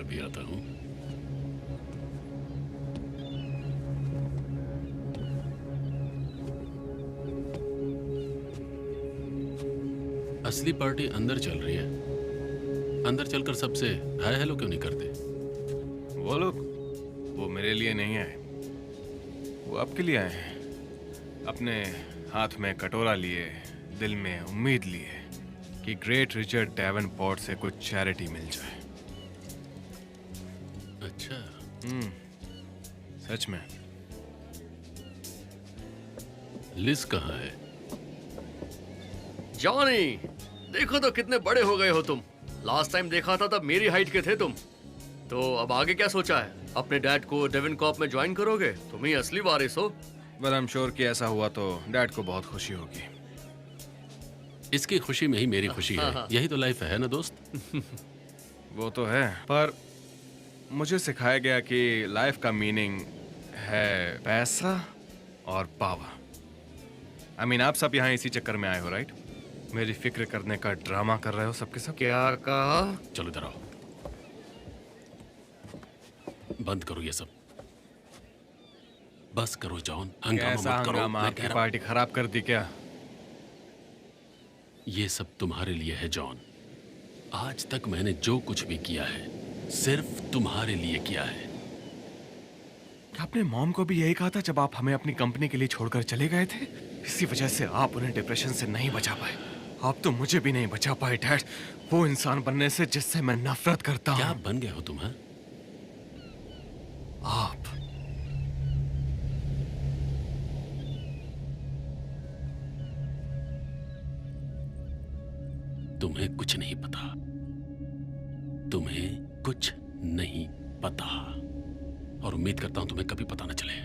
मैं भी आता हूँ। असली पार्टी अंदर चल रही है। अंदर चलकर सबसे हाय हेलो क्यों नहीं करते? वो लोग, वो मेरे लिए नहीं आए, वो आपके लिए आए हैं। अपने हाथ में कटोरा लिए, दिल में उम्मीद लिए कि ग्रेट रिचर्ड डेवनपोर्ट से कुछ चैरिटी मिल जाए। अच्छा। सच में। लिज कहाँ है? जॉनी, देखो तो कितने बड़े हो गए हो तुम। लास्ट टाइम देखा था तब मेरी हाइट के थे तुम। तो अब आगे क्या सोचा है? अपने डैड को डेवनकॉर्प में ज्वाइन करोगे? तुम ही असली वारिस हो। बट आई एम श्योर कि ऐसा हुआ तो डैड को बहुत खुशी होगी। इसकी खुशी में ही मेरी खुशी है। यही तो लाइफ है ना दोस्त। वो तो है, पर मुझे सिखाया गया कि लाइफ का मीनिंग है पैसा और पावर। आई मीन, आप सब यहाँ इसी चक्कर में आए हो, राइट? मेरी फिक्र करने का ड्रामा कर रहे हो सबके सब। क्या कहा? चलो इधर आओ। बंद करो ये सब। बस करो जॉन, हंगामा मत करो। हंगामा? आपकी पार्टी खराब कर दी क्या? ये सब तुम्हारे लिए है जॉन। आज तक मैंने जो कुछ भी किया है सिर्फ तुम्हारे लिए किया है। आपने मॉम को भी यही कहा था जब आप हमें अपनी कंपनी के लिए छोड़कर चले गए थे? इसी वजह से आप उन्हें डिप्रेशन से नहीं बचा पाए। आप तो मुझे भी नहीं बचा पाए डैड, वो इंसान बनने से जिससे मैं नफरत करता हूँ। क्या बन गए हो तुम? हैं? आप तुम्हें कुछ नहीं पता। तुम्हें कुछ नहीं पता और उम्मीद करता हूं तुम्हें कभी पता न चले।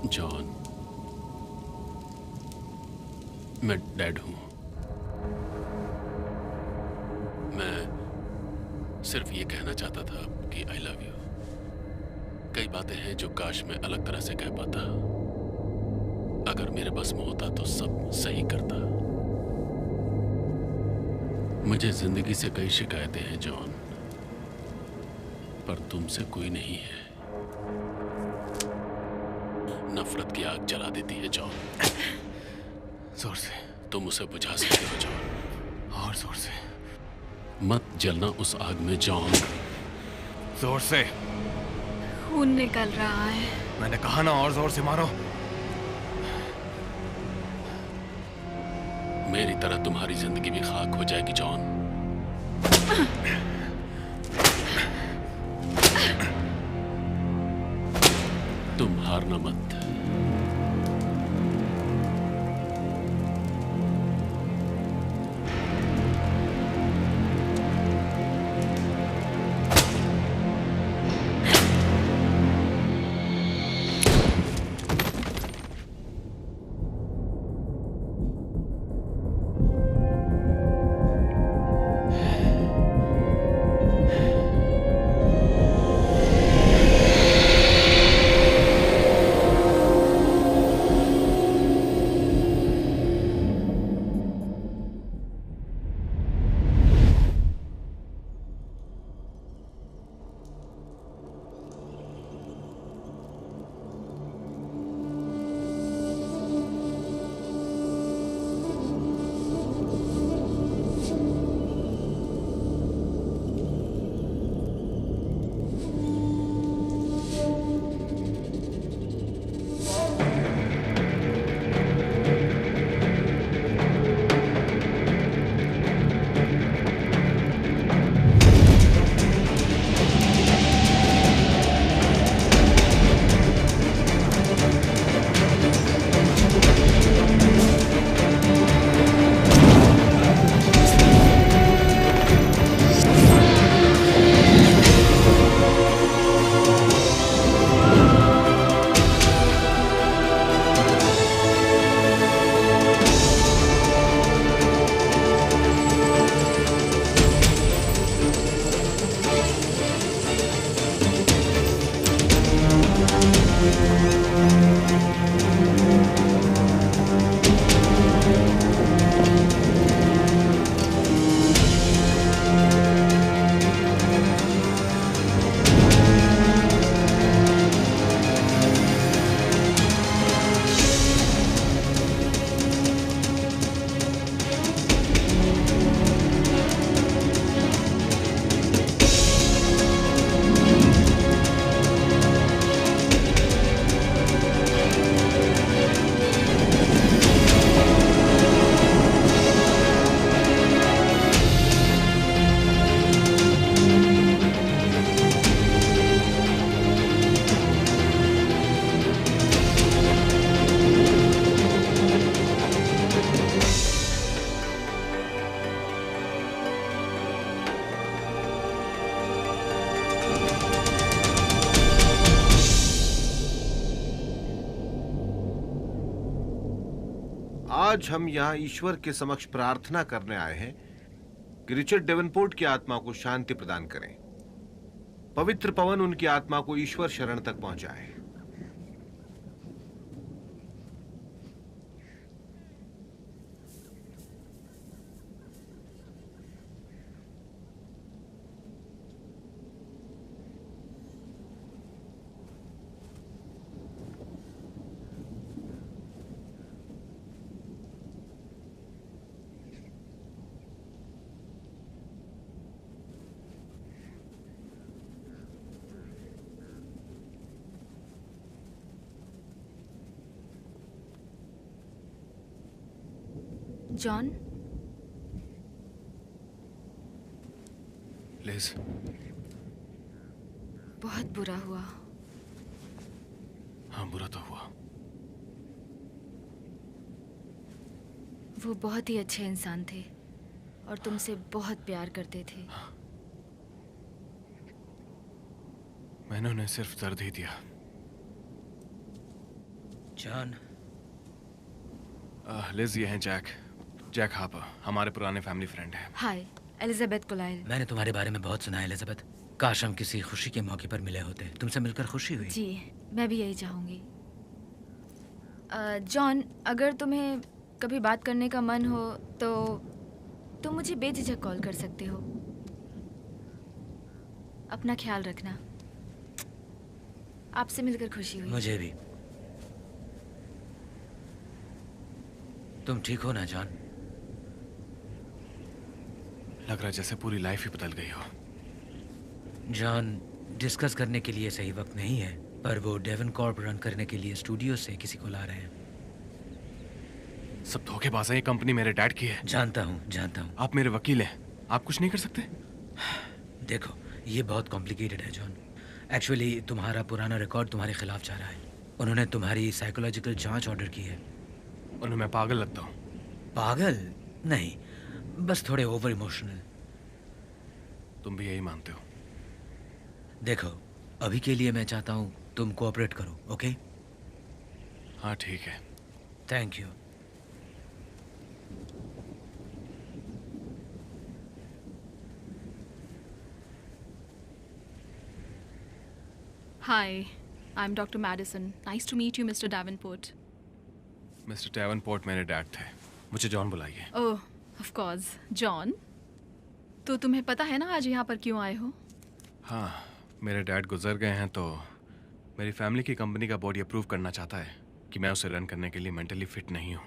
जॉन, मैं डैड हूं। मैं सिर्फ ये कहना चाहता था कि आई लव यू। कई बातें हैं जो काश मैं अलग तरह से कह पाता। अगर मेरे बस में होता तो सब सही करता। मुझे जिंदगी से कई शिकायतें हैं जॉन, पर तुमसे कोई नहीं है। नफरत की आग जला देती है जॉन। जोर से। तुम उसे बुझा सकते हो जॉन। और जोर से। मत जलना उस आग में जॉन। जोर से। खून निकल रहा है। मैंने कहा ना, और जोर से मारो। मेरी तरह तुम्हारी जिंदगी भी खाक हो जाएगी जॉन। तुम हारना मत। आज हम यहाँ ईश्वर के समक्ष प्रार्थना करने आए हैं कि रिचर्ड डेवनपोर्ट की आत्मा को शांति प्रदान करें। पवित्र पवन उनकी आत्मा को ईश्वर शरण तक पहुंचाए। जॉन, लिज, बहुत बुरा हुआ। हाँ, बुरा तो हुआ। वो बहुत ही अच्छे इंसान थे और तुमसे बहुत प्यार करते थे। मैंने उन्हें सिर्फ दर्द ही दिया। जॉन, लिज, ये हैं जैक हार्पर, हमारे पुराने फैमिली फ्रेंड हैं। हाय, एलिजाबेथ कोलाइल। मैंने तुम्हारे बारे में बहुत सुना है एलिजाबेथ। काश हम किसी खुशी के मौके पर मिले होते। तुमसे मिलकर खुशी हुई। जी, मैं भी यही चाहूंगी। जॉन, अगर तुम्हें कभी बात करने का मन हो तो तुम मुझे बेझिझक कॉल कर सकते हो। अपना ख्याल रखना। आपसे मिलकर खुशी हुई। मुझे भी। तुम ठीक हो ना जॉन? लग रहा है जैसे पूरी लाइफ ही बदल गई हो। जॉन, डिस्कस करने के लिए सही वक्त नहीं है, पर वो डेवन कॉर्प रन करने के लिए स्टूडियो से किसी को ला रहे हैं। सब धोखेबाज हैं। ये कंपनी मेरे डैड की है। जानता हूँ। आप मेरे वकील हैं, आप कुछ नहीं कर सकते? देखो, ये बहुत कॉम्प्लिकेटेड है जॉन। एक्चुअली तुम्हारा पुराना रिकॉर्ड तुम्हारे खिलाफ जा रहा है। उन्होंने तुम्हारी साइकोलॉजिकल जांच ऑर्डर की है। उन्हें मैं पागल लगता हूँ? पागल नहीं, बस थोड़े ओवर इमोशनल। तुम भी यही मानते हो? देखो, अभी के लिए मैं चाहता हूँ तुम कोऑपरेट करो, ओके? हाँ, ठीक है। Thank you. Hi, I'm Dr. Madison. Nice to meet you, Mr. Davenport. Mister Davenport मेरे डैड थे। मुझे जॉन बुलाइए। Oh, of course, John. तो तुम्हें पता है ना आज यहाँ पर क्यों आए हो? हाँ, मेरे डैड गुजर गए हैं तो मेरी फैमिली की कंपनी का बोर्ड ये प्रूव करना चाहता है कि मैं उसे रन करने के लिए मेंटली फिट नहीं हूँ,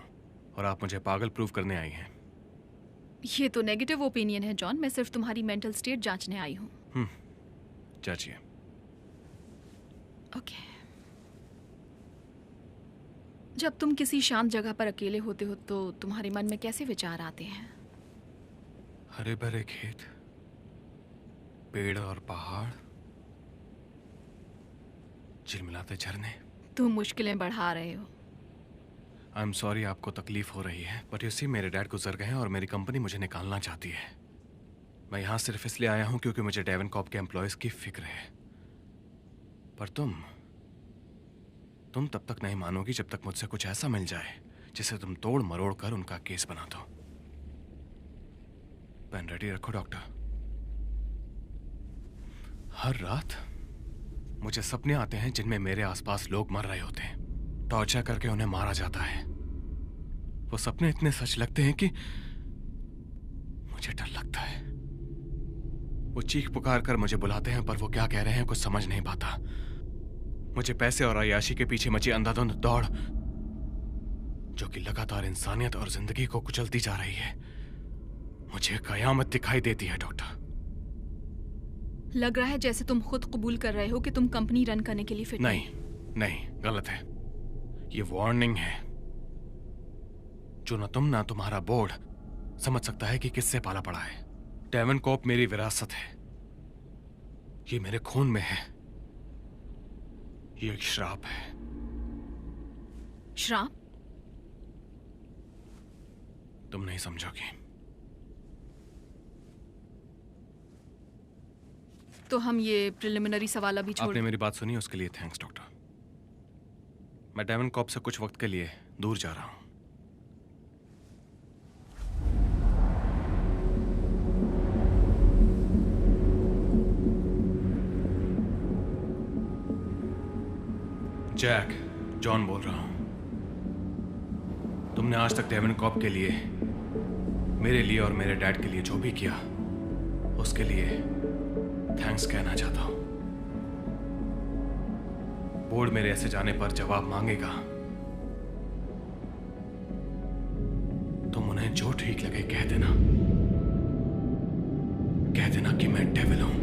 और आप मुझे पागल प्रूव करने आई हैं। ये तो नेगेटिव ओपिनियन है जॉन। मैं सिर्फ तुम्हारी मेंटल स्टेट जांचने आई हूँ। जांचिए। ओके। जब तुम किसी शांत जगह पर अकेले होते हो तो तुम्हारे मन में कैसे विचार आते हैं? हरे भरे खेत, पेड़ और पहाड़, झिलमिलाते झरने। तुम मुश्किलें बढ़ा रहे हो। आई एम सॉरी आपको तकलीफ हो रही है, बट यू सी मेरे डैड गुजर गए हैं और मेरी कंपनी मुझे निकालना चाहती है। मैं यहाँ सिर्फ इसलिए आया हूँ क्योंकि मुझे डेवन कॉर्प के एम्प्लॉयज की फिक्र है। पर तुम तब तक नहीं मानोगी जब तक मुझसे कुछ ऐसा मिल जाए जिसे तुम तोड़ मरोड़ कर उनका केस बना दो। पेन रेडी रखो डॉक्टर। हर रात मुझे सपने आते हैं जिनमें मेरे आसपास लोग मर रहे होते हैं, टॉर्चर करके उन्हें मारा जाता है। वो सपने इतने सच लगते हैं कि मुझे डर लगता है। वो चीख पुकार कर मुझे बुलाते हैं, पर वो क्या कह रहे हैं कुछ समझ नहीं पाता। मुझे पैसे और अय्याशी के पीछे मची अंधाधुंध दौड़, जो कि लगातार इंसानियत और जिंदगी को कुचलती जा रही है, मुझे कयामत दिखाई देती है डॉक्टर। लग रहा है जैसे तुम खुद कबूल कर रहे हो कि तुम कंपनी रन करने के लिए फिट नहीं, नहीं, गलत है। ये वार्निंग है जो ना तुम ना तुम्हारा बोर्ड समझ सकता है कि किससे पाला पड़ा है। डेवन कॉर्प मेरी विरासत है, ये मेरे खून में है। ये एक श्राप है। श्राप? तुम नहीं समझोगी। तो हम ये प्रिलिमिनरी सवाल अभी छोड़। आपने मेरी बात सुनी, उसके लिए थैंक्स डॉक्टर। मैं डेवन कॉर्प से कुछ वक्त के लिए दूर जा रहा हूं। जैक, जॉन बोल रहा हूं। तुमने आज तक डेवन कॉप के लिए, मेरे लिए और मेरे डैड के लिए जो भी किया, उसके लिए थैंक्स कहना चाहता हूं। बोर्ड मेरे ऐसे जाने पर जवाब मांगेगा। तुम उन्हें जो ठीक लगे कह देना। कह देना कि मैं डेविल हूं।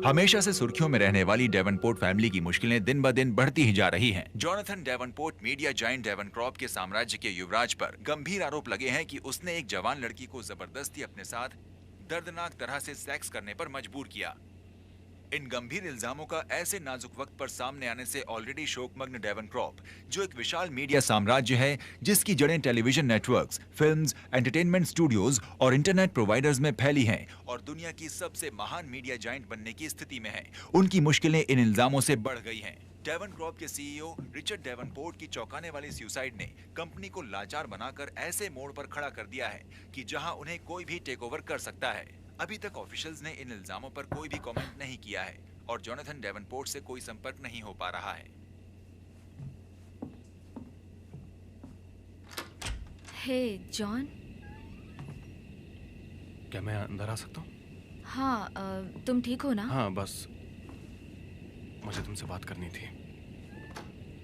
हमेशा से सुर्खियों में रहने वाली डेवनपोर्ट फैमिली की मुश्किलें दिन ब दिन बढ़ती ही जा रही हैं। जोनाथन डेवनपोर्ट मीडिया जायंट डेवनक्रॉप के साम्राज्य के युवराज पर गंभीर आरोप लगे हैं कि उसने एक जवान लड़की को जबरदस्ती अपने साथ दर्दनाक तरह से सेक्स करने पर मजबूर किया। इन गंभीर इल्जामों का ऐसे नाजुक वक्त पर सामने आने से ऑलरेडी शोकमग्न डेवनक्रॉप, जो एक विशाल मीडिया साम्राज्य है जिसकी जड़ें television networks, films, entertainment studios और इंटरनेट प्रोवाइडर्स में फैली हैं और दुनिया की सबसे महान मीडिया जायंट बनने की स्थिति में है, उनकी मुश्किलें इन इल्जामों से बढ़ गई हैं। डेवनक्रॉप के सीईओ रिचर्ड डेवनपोर्ट की चौंकाने वाली सुसाइड ने कंपनी को लाचार बनाकर ऐसे मोड़ पर खड़ा कर दिया है कि जहां उन्हें कोई भी टेक ओवर कर सकता है। अभी तक ऑफिशियल्स ने इन इल्जामों पर कोई भी कमेंट नहीं किया है और जोनाथन डेवनपोर्ट से कोई संपर्क नहीं हो पा रहा है। हे जॉन। क्या मैं अंदर आ सकता हूँ? हाँ, तुम ठीक हो ना? हाँ, बस मुझे तुमसे बात करनी थी।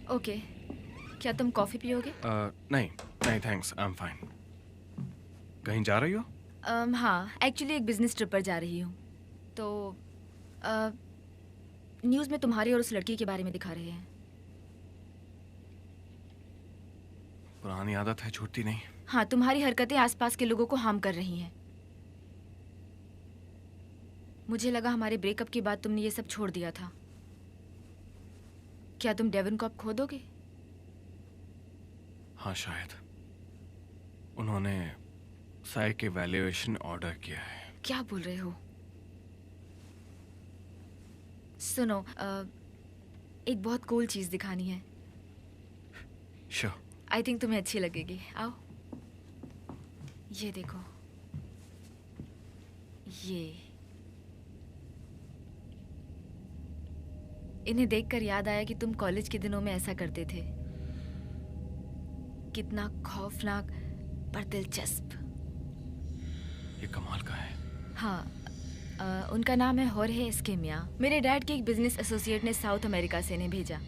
ओके, क्या तुम कॉफी पियोगे? नहीं नहीं थैंक्स, आई एम फाइन। कहीं जा रही हो? हाँ, एक्चुअली एक बिजनेस ट्रिप पर जा रही हूँ। तो न्यूज़ में तुम्हारी और उस लड़की के बारे में दिखा रहे हैं। पुरानी आदत है, छूटती नहीं। हाँ, तुम्हारी हरकतें आसपास के लोगों को हार्म कर रही हैं। मुझे लगा हमारे ब्रेकअप के बाद तुमने ये सब छोड़ दिया था। क्या तुम डेवनकॉप खो दोगे? हाँ, शायद। उन्होंने साई के वैल्यूएशन ऑर्डर किया है। क्या बोल रहे हो? सुनो, एक बहुत कूल चीज दिखानी है। श्योर। आई थिंक तुम्हें अच्छी लगेगी। आओ, ये देखो। ये इन्हें देखकर याद आया कि तुम कॉलेज के दिनों में ऐसा करते थे। कितना खौफनाक पर दिलचस्प। ये कमाल का है। हाँ, उनका नाम है होर्हे एस्केमिया। मेरे डैड के एक बिजनेस एसोसिएट ने साउथ अमेरिका से इन्हें भेजा।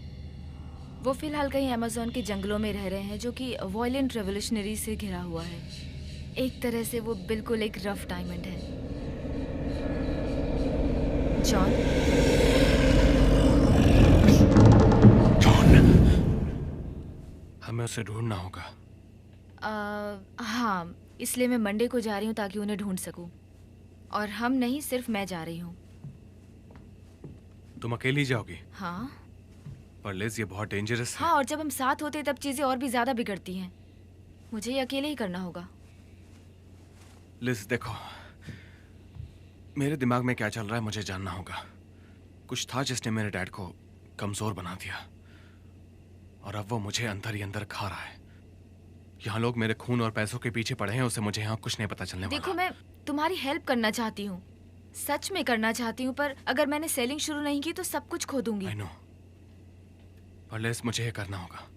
वो फिलहाल कहीं अमेज़न के जंगलों में रह रहे हैं, जो कि वॉयलेंट रेवोल्यूशनरी से घिरा हुआ है। एक तरह से वो बिल्कुल एक रफ डायमंड है। जॉन, हमें उसे ढूंढना होगा। हाँ, इसलिए मैं मंडे को जा रही हूँ ताकि उन्हें ढूंढ सकूं। और हम नहीं, सिर्फ मैं जा रही हूँ। तुम अकेली जाओगी? हाँ। पर लिज, ये बहुत डेंजरस है। हाँ, और जब हम साथ होते हैं तब चीजें और भी ज्यादा बिगड़ती हैं। मुझे ये अकेले ही करना होगा। लिज देखो, मेरे दिमाग में क्या चल रहा है मुझे जानना होगा। कुछ था जिसने मेरे डैड को कमजोर बना दिया और अब वो मुझे अंदर ही अंदर खा रहा है। यहाँ लोग मेरे खून और पैसों के पीछे पड़े हैं, उससे मुझे यहाँ कुछ नहीं पता चलने वाला। देखो, मैं तुम्हारी हेल्प करना चाहती हूँ, सच में करना चाहती हूँ, पर अगर मैंने सेलिंग शुरू नहीं की तो सब कुछ खो दूंगी। I know, पर लिज मुझे ये करना होगा।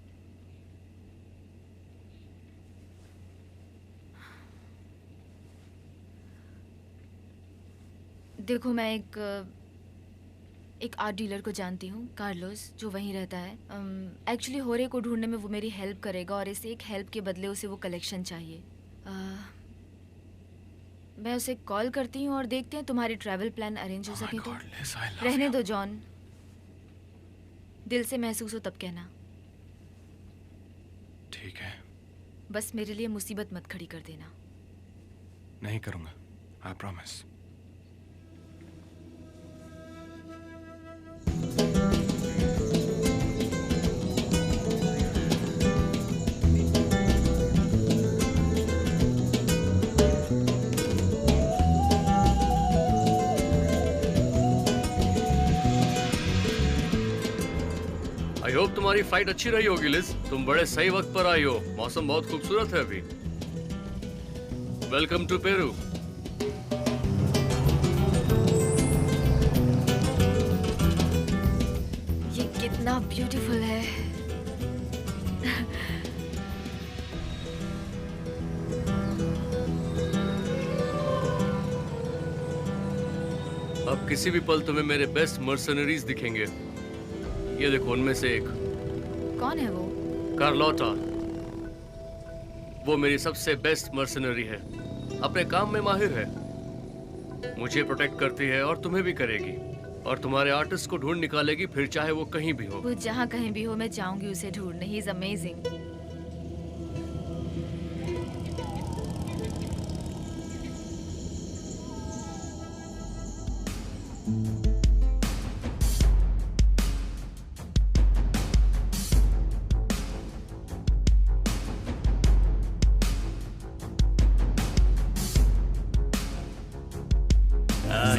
देखो, मैं एक आर्ट डीलर को जानती हूँ, कार्लोस, जो वहीं रहता है। एक्चुअली होरे को ढूंढने में वो मेरी हेल्प करेगा और इस एक हेल्प के बदले उसे वो कलेक्शन चाहिए। मैं उसे कॉल करती हूँ और देखते हैं तुम्हारी ट्रैवल प्लान अरेंज हो सके तो। रहने दो जॉन, दिल से महसूस हो तब कहना। ठीक है। बस मेरे लिए मुसीबत मत खड़ी कर देना। नहीं करूँगा, आई प्रॉमिस। आई होप तुम्हारी फ्लाइट अच्छी रही होगी लिज। तुम बड़े सही वक्त पर आई हो। मौसम बहुत खूबसूरत है अभी। Welcome to Peru. ये कितना ब्यूटीफुल है। अब किसी भी पल तुम्हें मेरे बेस्ट मर्सनरीज दिखेंगे। ये देखो उनमें से एक। कौन है वो? कार्लोटा। वो मेरी सबसे बेस्ट मर्सनरी है। अपने काम में माहिर है। मुझे प्रोटेक्ट करती है और तुम्हें भी करेगी। और तुम्हारे आर्टिस्ट को ढूंढ निकालेगी, फिर चाहे वो कहीं भी हो। वो जहाँ कहीं भी हो मैं चाहूंगी उसे ढूंढने। He is amazing.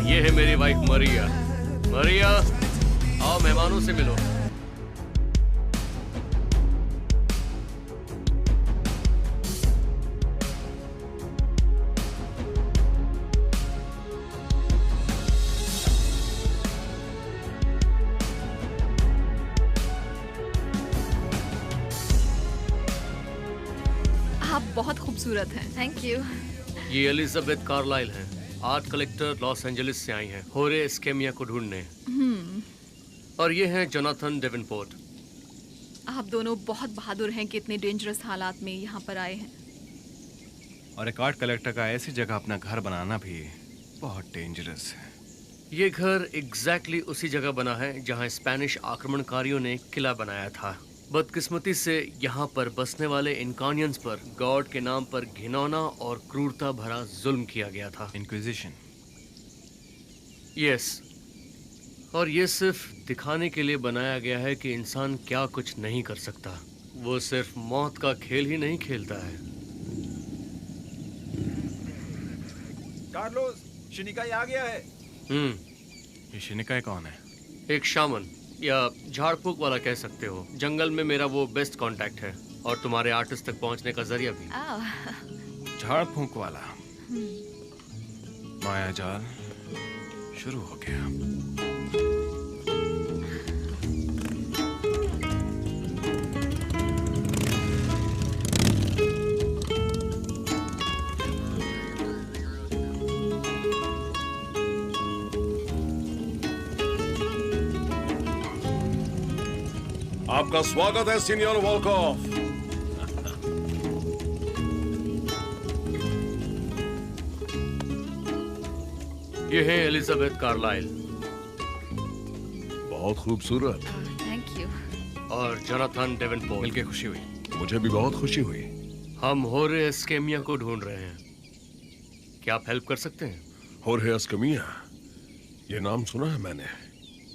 ये है मेरी वाइफ मरिया। मरिया, आओ मेहमानों से मिलो। आप बहुत खूबसूरत हैं। Thank you. ये एलिजाबेथ कार्लाइल हैं। आर्ट कलेक्टर लॉस एंजलिस से आई हैं होरे एस्केमिया को ढूंढने। और ये हैं जोनाथन डेवनपोर्ट। आप दोनों बहुत बहादुर हैं कि इतने डेंजरस हालात में यहाँ पर आए हैं। और एक आर्ट कलेक्टर का ऐसी जगह अपना घर बनाना भी बहुत डेंजरस है। ये घर एग्जैक्टली उसी जगह बना है जहाँ स्पेनिश आक्रमणकारियों ने किला बनाया था। बदकिस्मती से यहाँ पर बसने वाले इनकानियंस पर गॉड के नाम पर घिनौना और क्रूरता भरा जुल्म किया गया था। इंक्विजिशन। यस। और ये सिर्फ दिखाने के लिए बनाया गया है कि इंसान क्या कुछ नहीं कर सकता। वो सिर्फ मौत का खेल ही नहीं खेलता है। कार्लोस, शिनिकाई आ गया है। ये शिनिकाई कौन है? एक शामन या झाड़ फूक वाला कह सकते हो। जंगल में मेरा वो बेस्ट कांटेक्ट है और तुम्हारे आर्टिस्ट तक पहुंचने का जरिया भी। झाड़ फूंक वाला। माया जाल शुरू हो गया। आपका स्वागत है सीनियर वॉलकॉफ। ये है एलिजाबेथ कार्लाइल। बहुत खूबसूरत। Thank you. और जोनाथन डेवनपोर्ट। मिलके खुशी हुई। मुझे भी बहुत खुशी हुई। हम होरे एस्केमिया को ढूंढ रहे हैं। क्या आप हेल्प कर सकते हैं? होर्हे एस्केमिया, ये नाम सुना है मैंने।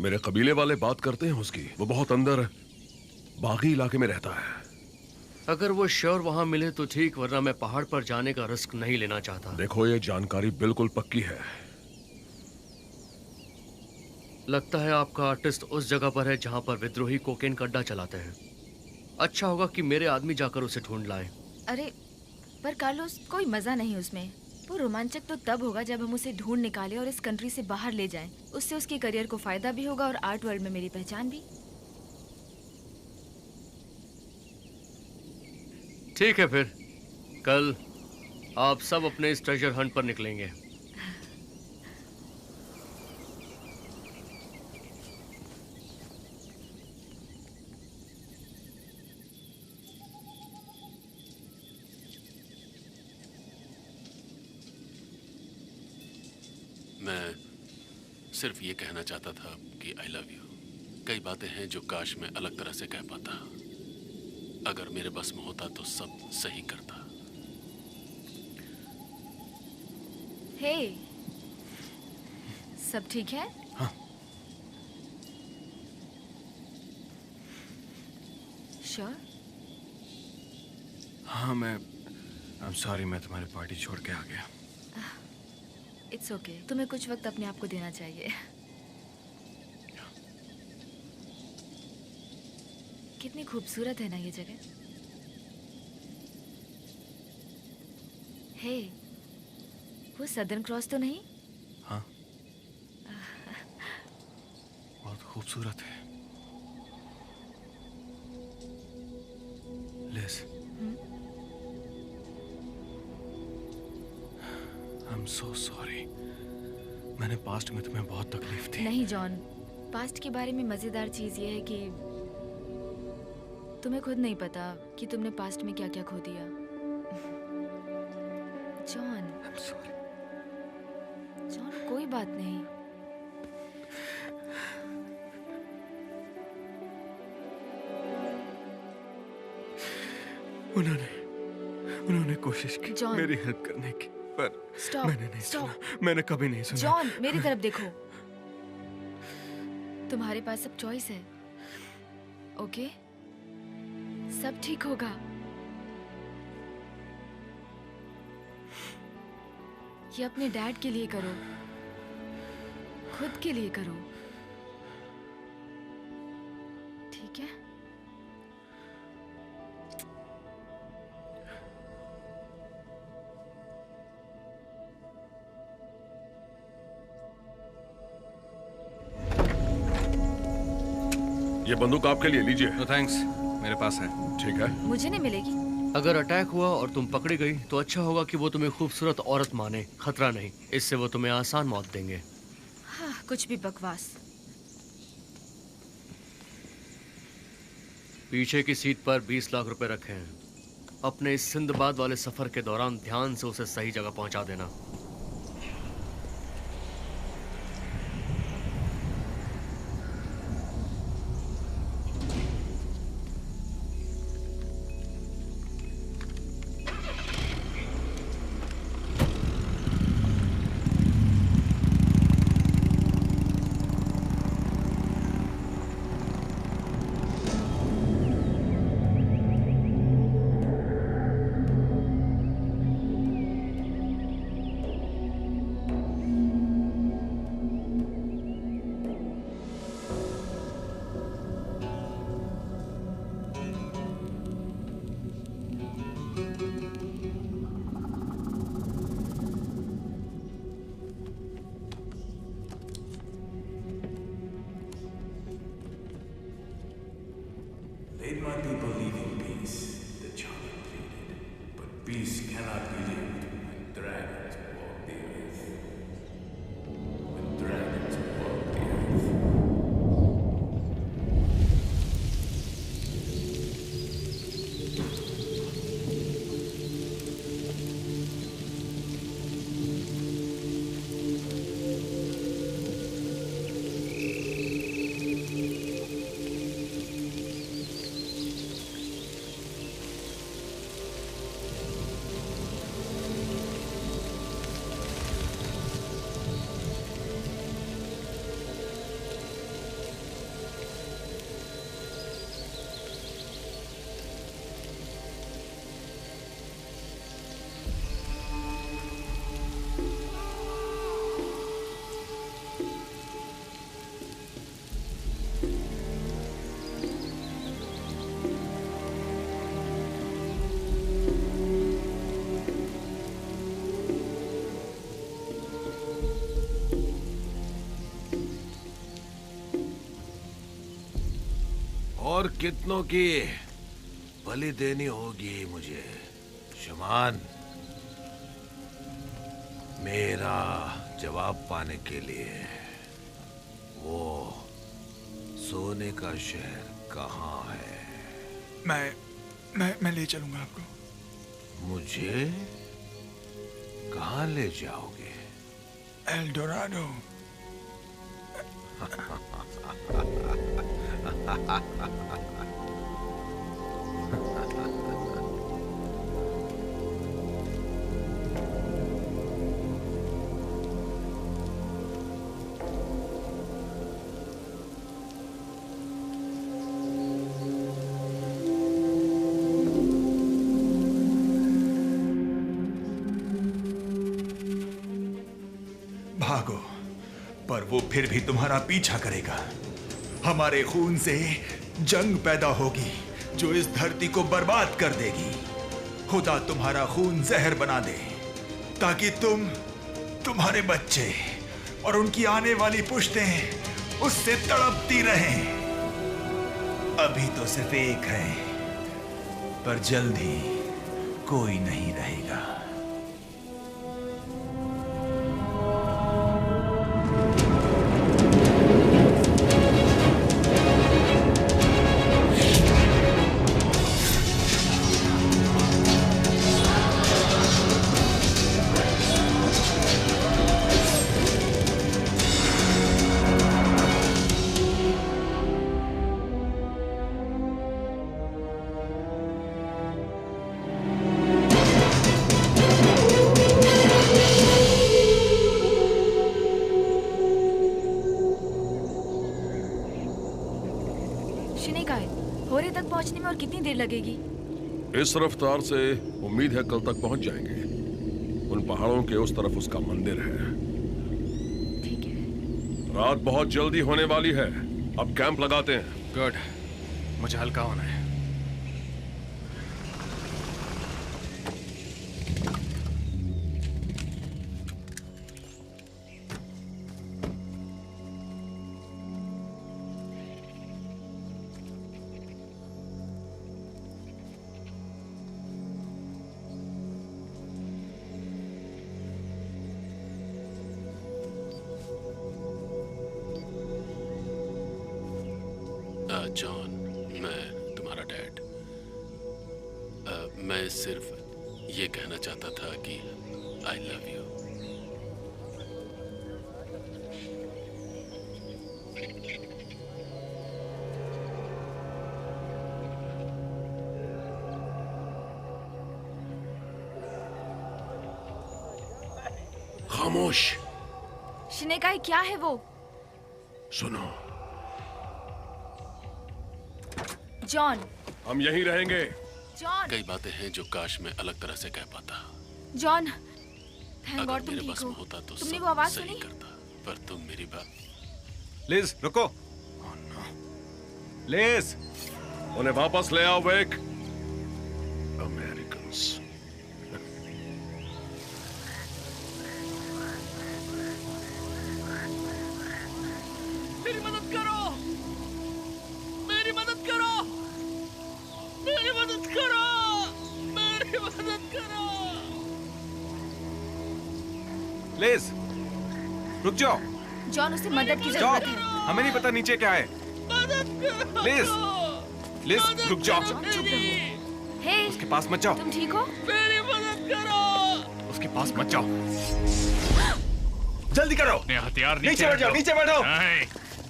मेरे कबीले वाले बात करते हैं उसकी। वो बहुत अंदर बागी इलाके में रहता है। अगर वो श्योर वहां मिले तो ठीक, वरना मैं पहाड़ पर जाने का रिस्क नहीं लेना चाहता। देखो, ये जानकारी बिल्कुल पक्की है। लगता है आपका आर्टिस्ट उस जगह पर है जहां पर विद्रोही कोकेन का अड्डा चलाते हैं। अच्छा होगा कि मेरे आदमी जाकर उसे ढूंढ लाएं। अरे पर कार्लोस, कोई मजा नहीं उसमें। वो रोमांचक तो तब होगा जब हम उसे ढूंढ निकालें और इस कंट्री से बाहर ले जाएं। उससे उसके करियर को फायदा भी होगा और आर्ट वर्ल्ड में मेरी पहचान भी। ठीक है, फिर कल आप सब अपने इस ट्रेजर हंट पर निकलेंगे। मैं सिर्फ ये कहना चाहता था कि आई लव यू। कई बातें हैं जो काश मैं अलग तरह से कह पाता। अगर मेरे बस में होता तो सब सही करता। हे, सब ठीक है? हाँ। श्योर? हाँ, I'm sorry, मैं तुम्हारी पार्टी छोड़ के आ गया। It's okay. तुम्हें कुछ वक्त अपने आप को देना चाहिए। कितनी खूबसूरत है ना ये जगह। हे, वो सदर्न क्रॉस तो नहीं? हाँ, बहुत खूबसूरत है। Liz, I am so sorry. मैंने पास्ट में तुम्हें बहुत तकलीफ दी। नहीं जॉन, पास्ट के बारे में मजेदार चीज ये है कि तुम्हें खुद नहीं पता कि तुमने पास्ट में क्या क्या खो दिया। John, I am sorry. John, कोई बात नहीं। उन्होंने कोशिश की जॉन। मेरी हेल्प करने की, पर स्टॉप, मैंने नहीं स्टॉप। सुना। मैंने कभी नहीं सुना। जॉन, मेरी तरफ देखो। तुम्हारे पास अब चॉइस है, ओके? सब ठीक होगा। ये अपने डैड के लिए करो, खुद के लिए करो, ठीक है? ये बंदूक आपके लिए, लीजिए। नो थैंक्स, मेरे पास है। ठीक है। मुझे नहीं मिलेगी। अगर अटैक हुआ और तुम पकड़ी गई तो अच्छा होगा कि वो तुम्हें खूबसूरत औरत माने, खतरा नहीं। इससे वो तुम्हें आसान मौत देंगे। हाँ, कुछ भी बकवास। पीछे की सीट पर 20 लाख रुपए रखे हैं। अपने इस सिंदबाद वाले सफर के दौरान ध्यान से उसे सही जगह पहुंचा देना। Let my people live in peace, the Chana pleaded. But peace cannot be lived when dragons walk the earth. When dragons walk the earth. और कितनों की बलि देनी होगी मुझे, शमान, मेरा जवाब पाने के लिए। वो सोने का शहर कहाँ है? मैं ले चलूंगा आपको। मुझे कहाँ ले जाओगे? L Dorado. भागो, पर वो फिर भी तुम्हारा पीछा करेगा। हमारे खून से जंग पैदा होगी जो इस धरती को बर्बाद कर देगी। खुदा तुम्हारा खून जहर बना दे ताकि तुम्हारे बच्चे और उनकी आने वाली पुश्तें उससे तड़पती रहें। अभी तो सिर्फ एक है, पर जल्द ही कोई नहीं रहेगा। कितनी देर लगेगी? इस रफ्तार से उम्मीद है कल तक पहुंच जाएंगे। उन पहाड़ों के उस तरफ उसका मंदिर है। ठीक है। रात बहुत जल्दी होने वाली है, अब कैंप लगाते हैं। गुड, मुझे हल्का होना है। जॉन, मैं तुम्हारा डैड। मैं सिर्फ ये कहना चाहता था कि आई लव यू। खामोश। शिनेकाई, क्या है वो? सुनो, जॉन। हम यहीं रहेंगे। जॉन। कई बातें हैं जो काश मैं अलग तरह से कह पाता। जॉन, थैंक गॉड तुम ठीक हो। होता तो तुमने वो आवाज सुनी? करता, पर तुम मेरी बात। लिज, रुको। लिज, उन्हें वापस ले आओ वेक। अमेरिकन्स। मेरी मदद करो, मेरी मदद करो, मेरी मदद करो, मेरी मदद करो। लिज, रुक जाओ। जॉन, उसे मदद की जरूरत है। हमें नहीं पता नीचे क्या है। लिज, लिज, रुक जाओ। हे, उसके पास मत जाओ। तुम ठीक हो? मेरी मदद करो। उसके पास मत जाओ। जल्दी करो। अपने हथियार नीचे बैठ जाओ, नीचे बैठो।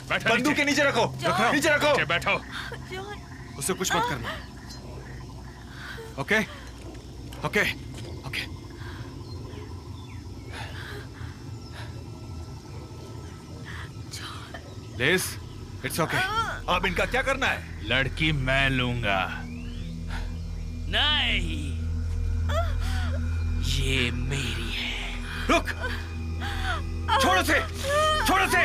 बैठो। बंदूक के नीचे रखो, नीचे रखो। नीचे बैठो। उसे कुछ मत करना। Okay, okay, okay. Liz, it's okay. अब इनका क्या करना है? लड़की मैं लूंगा। नहीं, ये मेरी है। रुक, छोड़ उसे, छोड़ उसे।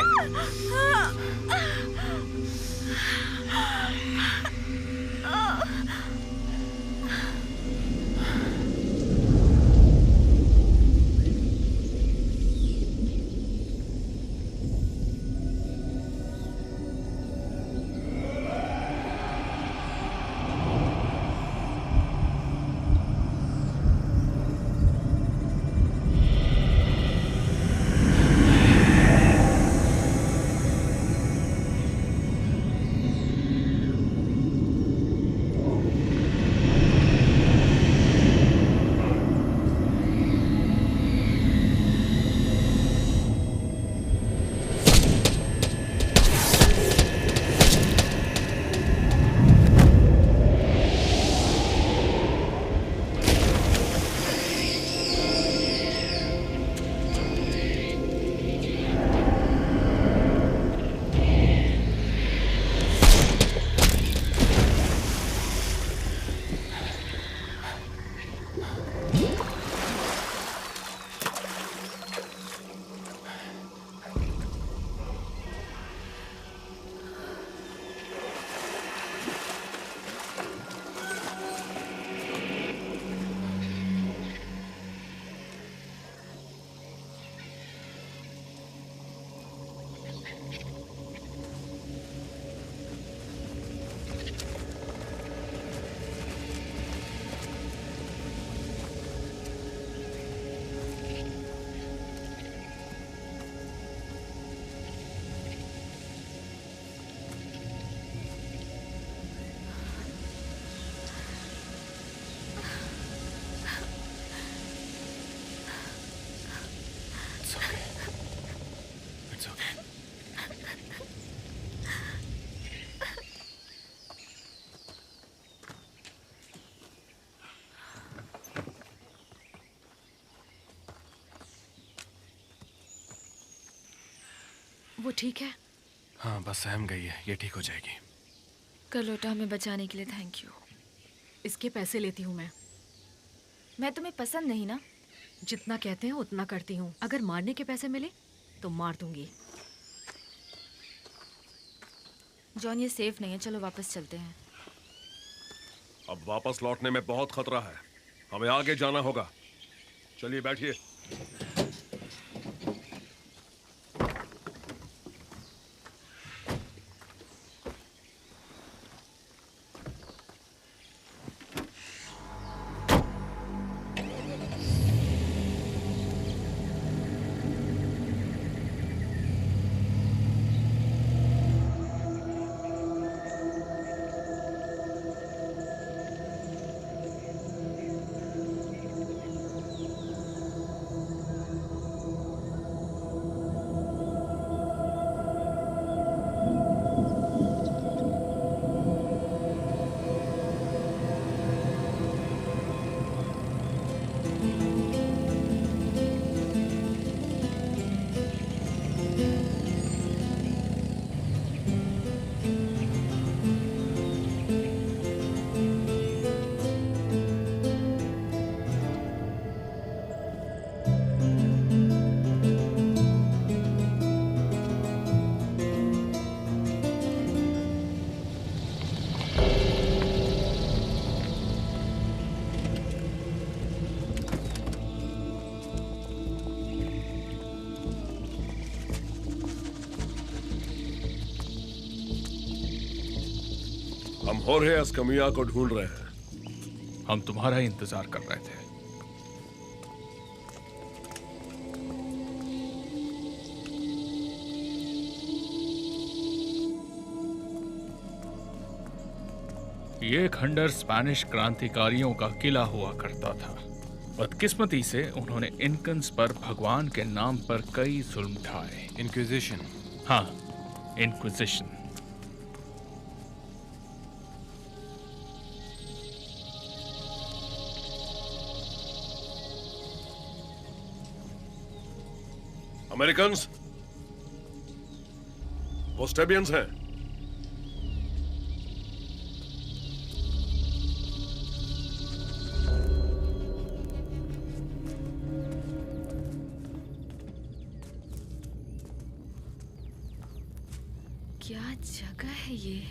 वो ठीक है? हाँ, बस सहम गई है, ये ठीक हो जाएगी। करलोटा, हमें बचाने के लिए थैंक यू। इसके पैसे लेती हूँ मैं तुम्हें पसंद नहीं ना? जितना कहते हैं उतना करती हूँ। अगर मारने के पैसे मिले तो मार दूंगी। जॉन, ये सेफ नहीं है, चलो वापस चलते हैं। अब वापस लौटने में बहुत खतरा है, हमें आगे जाना होगा। चलिए बैठिए। हम होर्हे एस्कमिया को ढूंढ रहे हैं। हम तुम्हारा इंतजार कर रहे थे। ये खंडर स्पेनिश क्रांतिकारियों का किला हुआ करता था। बदकिस्मती से उन्होंने इनकन्स पर भगवान के नाम पर कई जुल्म ढाए। इंक्विजिशन। हाँ, इंक्विजिशन। अमेरिकन्स, वो स्टेबियंस हैं। क्या जगह है ये?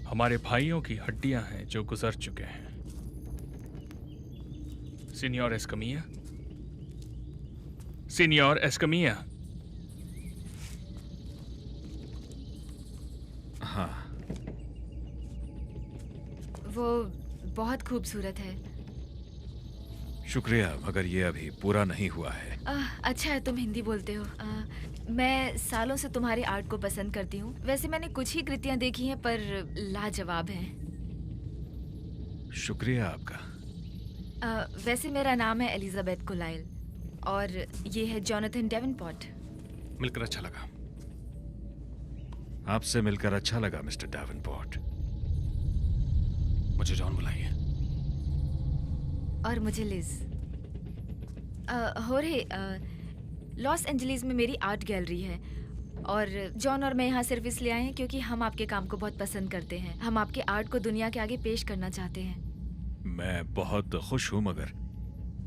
हमारे भाइयों की हड्डियां हैं जो गुजर चुके हैं। Senior Escamilla, senior Escamilla. हाँ, वो बहुत खूबसूरत है। शुक्रिया, मगर ये अभी पूरा नहीं हुआ है। अच्छा है तुम हिंदी बोलते हो। मैं सालों से तुम्हारे आर्ट को पसंद करती हूँ। वैसे मैंने कुछ ही कृतियां देखी हैं पर लाजवाब हैं। शुक्रिया आपका। वैसे मेरा नाम है एलिजाबेथ कुलाइल और ये है जॉनथन डेवनपोर्ट। मिलकर अच्छा लगा। आपसे मिलकर अच्छा लगा मिस्टर डेवनपोर्ट। मुझे जॉन बुलाइए। और मुझे लिज। होरे, लॉस एंजलिस में मेरी आर्ट गैलरी है और जॉन और मैं यहाँ सिर्फ इसलिए आए हैं क्योंकि हम आपके काम को बहुत पसंद करते हैं। हम आपके आर्ट को दुनिया के आगे पेश करना चाहते हैं। मैं बहुत खुश हूँ, मगर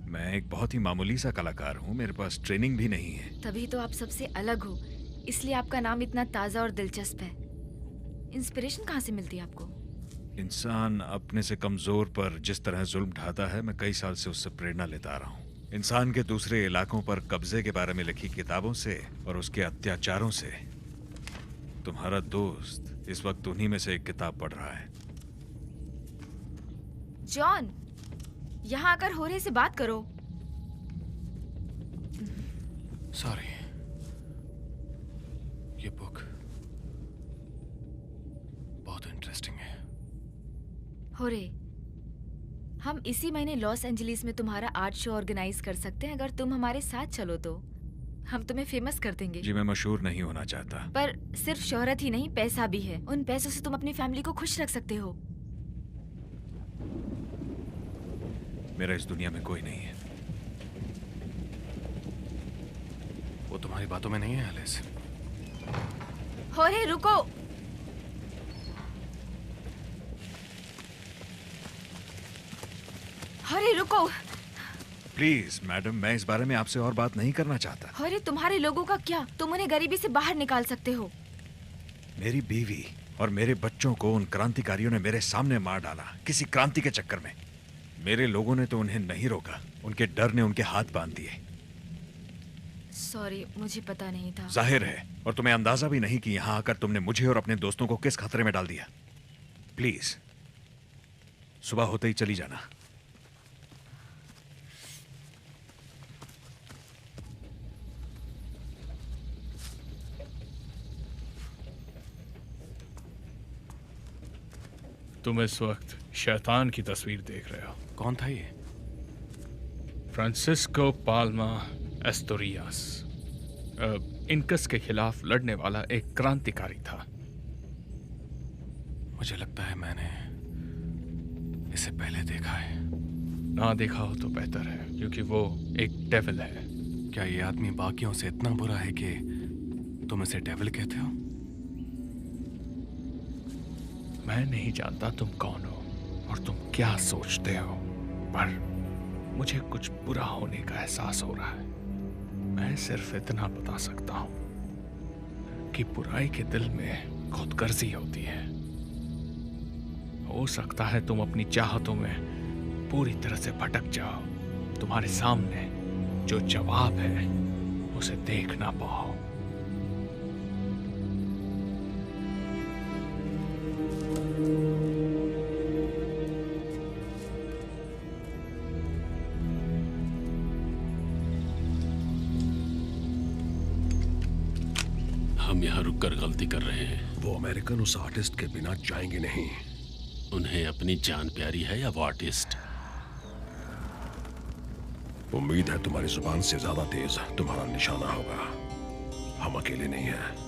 मैं एक बहुत ही मामूली सा कलाकार हूँ। मेरे पास ट्रेनिंग भी नहीं है। तभी तो आप सबसे अलग हो, इसलिए आपका नाम इतना ताज़ा और दिलचस्प है। इंस्पिरेशन कहाँ से मिलती है आपको? इंसान अपने से कमजोर पर जिस तरह जुल्म ढाता है, मैं कई साल से उससे प्रेरणा लेता आ रहा हूँ। इंसान के दूसरे इलाकों पर कब्जे के बारे में लिखी किताबों से और उसके अत्याचारों से। तुम्हारा दोस्त इस वक्त उन्हीं में से एक किताब पढ़ रहा है। जॉन, यहाँ आकर होरे से बात करो। सॉरी, ये बुक बहुत इंटरेस्टिंग है। होरे, हम इसी महीने लॉस एंजलिस में तुम्हारा आर्ट शो ऑर्गेनाइज कर सकते हैं। अगर तुम हमारे साथ चलो तो हम तुम्हें फेमस कर देंगे। जी, मैं मशहूर नहीं होना चाहता। पर सिर्फ शोहरत ही नहीं, पैसा भी है। उन पैसों से तुम अपनी फैमिली को खुश रख सकते हो। मेरा इस दुनिया में कोई नहीं है। वो तुम्हारी बातों में नहीं है एलिस। होरे रुको। होरे रुको। प्लीज मैडम, मैं इस बारे में आपसे और बात नहीं करना चाहता। होरे तुम्हारे लोगों का क्या? तुम उन्हें गरीबी से बाहर निकाल सकते हो। मेरी बीवी और मेरे बच्चों को उन क्रांतिकारियों ने मेरे सामने मार डाला किसी क्रांति के चक्कर में। मेरे लोगों ने तो उन्हें नहीं रोका, उनके डर ने उनके हाथ बांध दिए। सॉरी, मुझे पता नहीं था। जाहिर है, और तुम्हें अंदाजा भी नहीं कि यहां आकर तुमने मुझे और अपने दोस्तों को किस खतरे में डाल दिया। प्लीज सुबह होते ही चली जाना। तुम इस वक्त शैतान की तस्वीर देख रहे हो। कौन था ये? फ्रांसिस्को पाल्मा एस्टोरियास, इनकस के खिलाफ लड़ने वाला एक क्रांतिकारी था। मुझे लगता है मैंने इसे पहले देखा है। ना देखा हो तो बेहतर है, क्योंकि वो एक डेविल है। क्या ये आदमी बाकियों से इतना बुरा है कि तुम इसे डेविल कहते हो? मैं नहीं जानता तुम कौन हो और तुम क्या सोचते हो, पर मुझे कुछ बुरा होने का एहसास हो रहा है। मैं सिर्फ इतना बता सकता हूं कि बुराई के दिल में खुदगर्जी होती है। हो सकता है तुम अपनी चाहतों में पूरी तरह से भटक जाओ। तुम्हारे सामने जो जवाब है उसे देख ना पाओ। हम यहाँ रुककर गलती कर रहे हैं। वो अमेरिकन उस आर्टिस्ट के बिना जाएंगे नहीं। उन्हें अपनी जान प्यारी है या वो आर्टिस्ट? उम्मीद है तुम्हारी जुबान से ज्यादा तेज तुम्हारा निशाना होगा। हम अकेले नहीं हैं।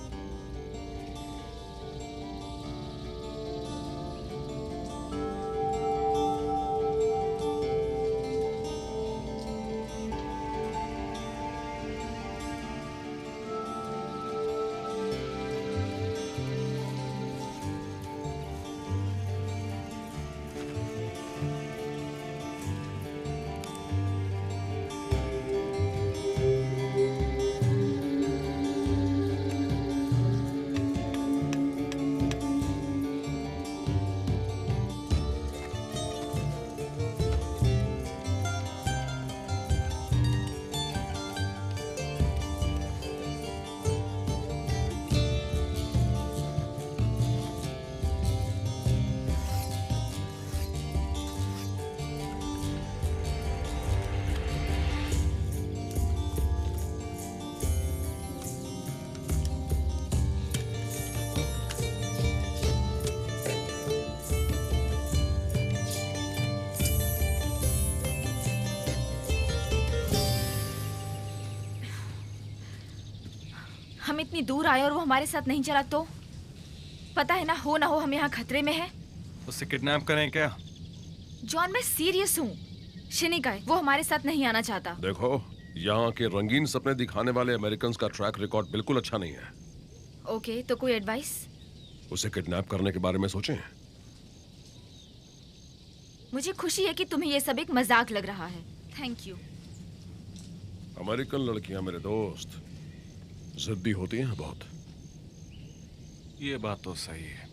हम इतनी दूर आए और वो हमारे साथ नहीं चला तो? पता है ना हो हम यहाँ खतरे में हैं। उससे किडनैप करें क्या? जॉन, मैं सीरियस हूँ। शिनिकाय, वो हमारे साथ नहीं आना चाहता। देखो, यहाँ के रंगीन सपने दिखाने वाले अमेरिकन का ट्रैक रिकॉर्ड बिल्कुल अच्छा नहीं है। ओके, तो कोई एडवाइस? उसे किडनैप करने के बारे में सोचें। मुझे खुशी है कि तुम्हें ये सब एक मजाक लग रहा है। Thank you. अमेरिकन लड़कियां मेरे दोस्त जिद्दी होती हैं बहुत। ये बात तो सही है।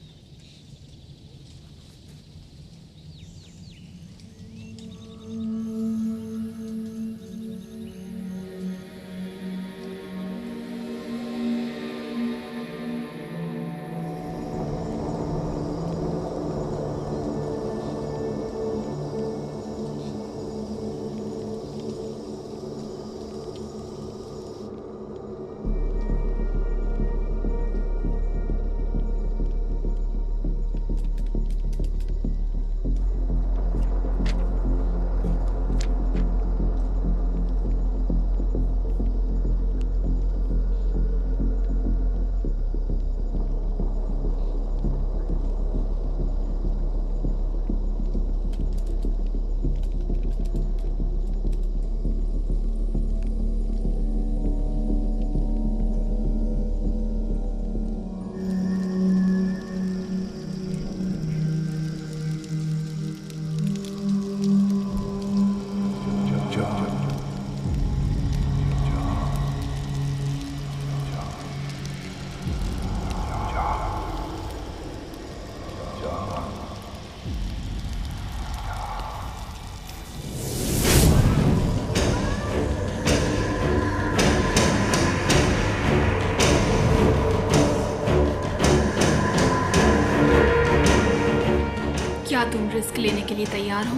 क्या तुम रिस्क लेने के लिए तैयार हो?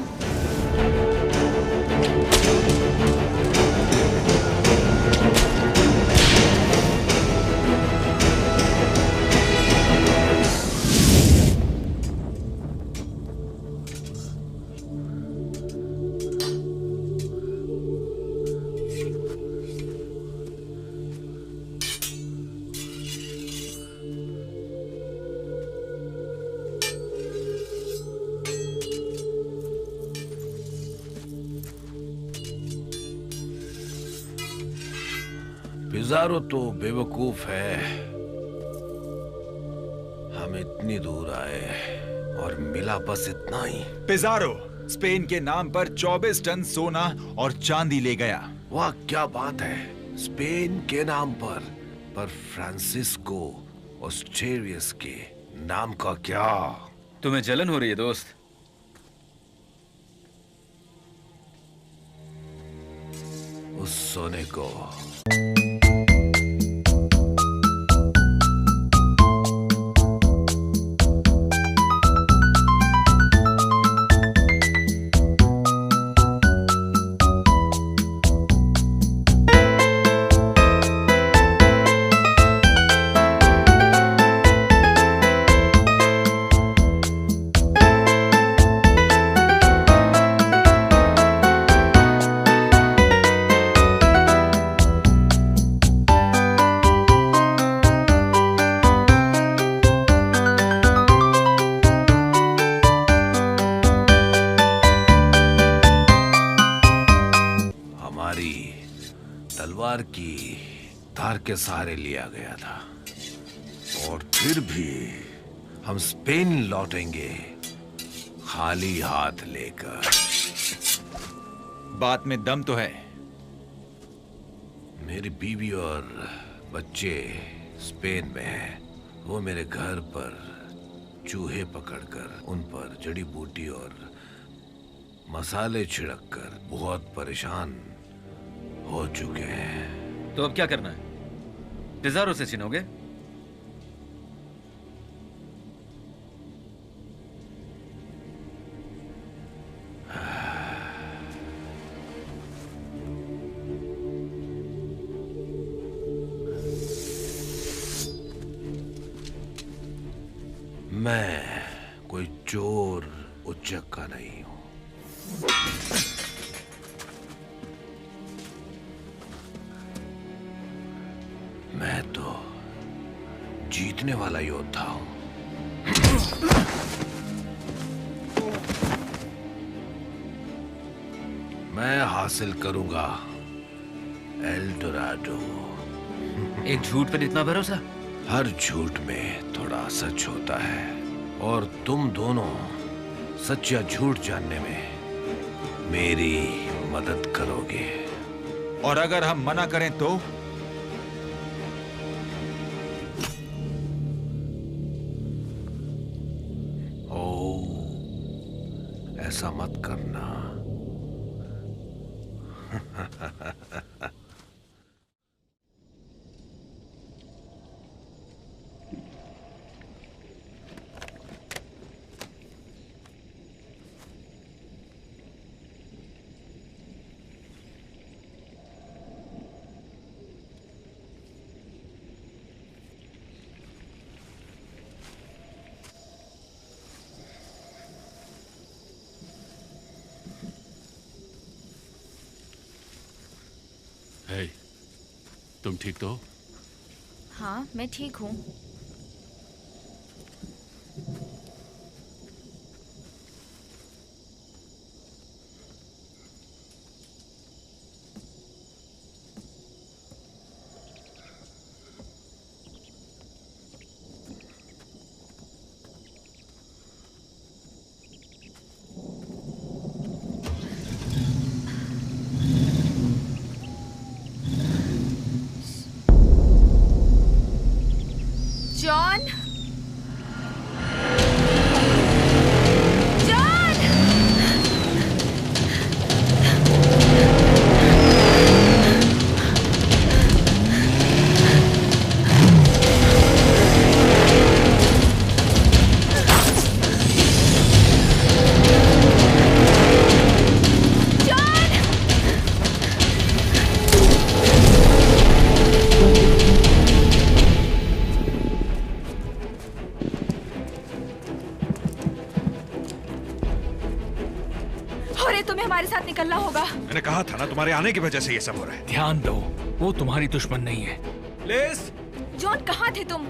पिज़ारो तो बेवकूफ है। हम इतनी दूर आए और मिला बस इतना ही। पिज़ारो स्पेन के नाम पर 24 टन सोना और चांदी ले गया। वाह क्या बात है, स्पेन के नाम पर फ्रांसिस्को ऑस्ट्रेरियस के नाम का क्या? तुम्हें जलन हो रही है दोस्त? उस सोने को तलवार की धार के सहारे लिया गया था, और फिर भी हम स्पेन लौटेंगे खाली हाथ लेकर। बात में दम तो है। मेरी बीवी और बच्चे स्पेन में हैं। वो मेरे घर पर चूहे पकड़कर उन पर जड़ी बूटी और मसाले छिड़ककर बहुत परेशान हो चुके हैं। तो अब क्या करना है? पिज़ारो से छिनोगे? मैं कोई चोर उच्चक्का नहीं हूं। मैं तो जीतने वाला योद्धा हूं। मैं हासिल करूंगा एल डोराडो। एक झूठ पर इतना भरोसा? हर झूठ में थोड़ा सच होता है, और तुम दोनों सच या झूठ जानने में मेरी मदद करोगे। और अगर हम मना करें तो? ऐसा मत करना। हे, तुम ठीक तो हो? हाँ, मैं ठीक हूँ। होरे, तुम्हें हमारे साथ निकलना होगा। मैंने कहा था ना, तुम्हारे आने की वजह से ये सब हो रहा है। ध्यान दो, वो तुम्हारी दुश्मन नहीं है। लिज! जॉन, कहाँ थे तुम?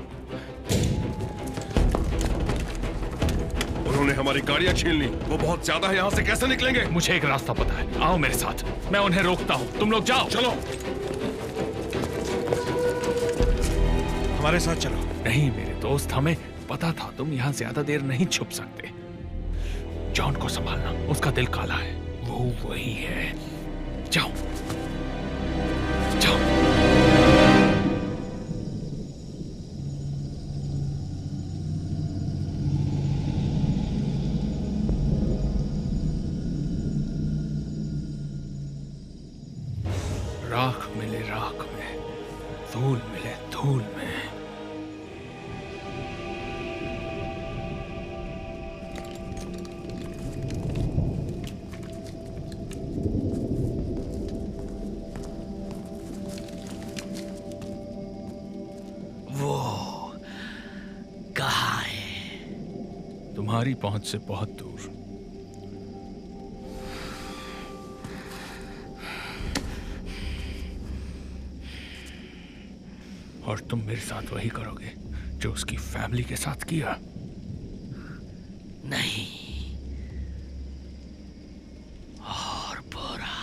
उन्होंने हमारी गाड़ियां छीन ली। वो बहुत ज्यादा है, यहाँ से कैसे निकलेंगे? मुझे एक रास्ता पता है, आओ मेरे साथ, मैं उन्हें रोकता हूँ, तुम लोग जाओ। चलो। हमारे साथ चलो। नहीं मेरे दोस्त, हमें पता था तुम यहाँ ज्यादा देर नहीं छुप सकते। जॉन को संभालना, उसका दिल काला है, वो वही है। जाओ जाओ। राख मिले राख में, धूल मिले धूल में। वो कहाँ है? तुम्हारी पहुंच से बहुत दूर। और तुम मेरे साथ वही करोगे जो उसकी फैमिली के साथ किया? नहीं, और बुरा।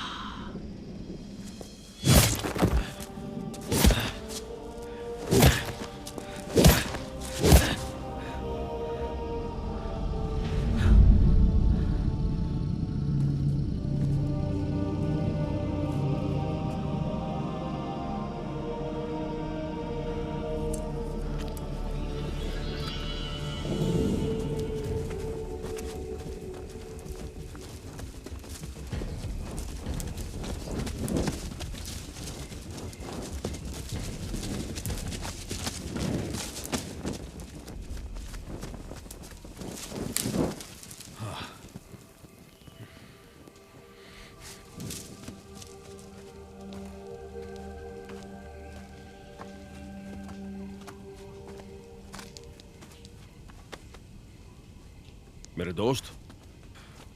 मेरे दोस्त,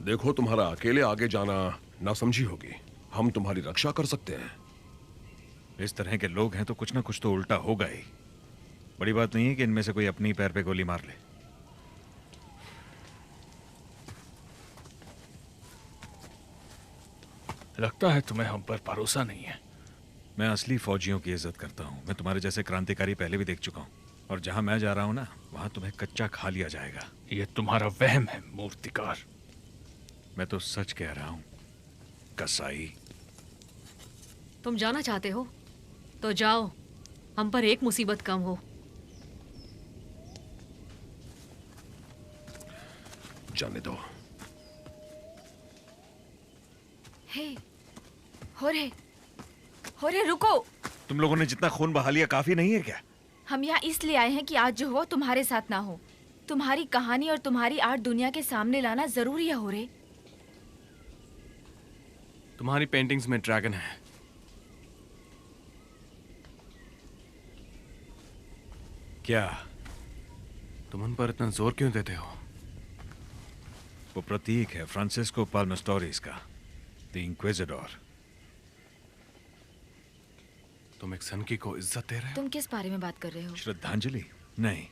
देखो तुम्हारा अकेले आगे जाना नासमझी होगी। हम तुम्हारी रक्षा कर सकते हैं। इस तरह के लोग हैं तो कुछ ना कुछ तो उल्टा होगा ही। बड़ी बात नहीं है कि इनमें से कोई अपनी पैर पे गोली मार ले। लगता है तुम्हें हम पर भरोसा नहीं है। मैं असली फौजियों की इज्जत करता हूँ। मैं तुम्हारे जैसे क्रांतिकारी पहले भी देख चुका हूँ, और जहां मैं जा रहा हूं ना, वहां तुम्हें कच्चा खा लिया जाएगा। ये तुम्हारा वहम है मूर्तिकार। मैं तो सच कह रहा हूं कसाई। तुम जाना चाहते हो तो जाओ, हम पर एक मुसीबत कम हो। जाने दो। हे, होरे रुको। तुम लोगों ने जितना खून बहा लिया काफी नहीं है क्या? हम यहाँ इसलिए आए हैं कि आज जो हुआ तुम्हारे साथ ना हो। तुम्हारी कहानी और तुम्हारी आर्ट दुनिया के सामने लाना जरूरी है होरे। तुम्हारी पेंटिंग्स में ड्रैगन है। क्या तुम उन पर इतना जोर क्यों देते हो? वो प्रतीक है फ्रांसिस्को पाल्मेस्टोरिस का, द इंक्विजिडोर। तुम एक सनकी को इज्जत दे रहे हो? तुम किस बारे में बात कर रहे हो? श्रद्धांजलि नहीं।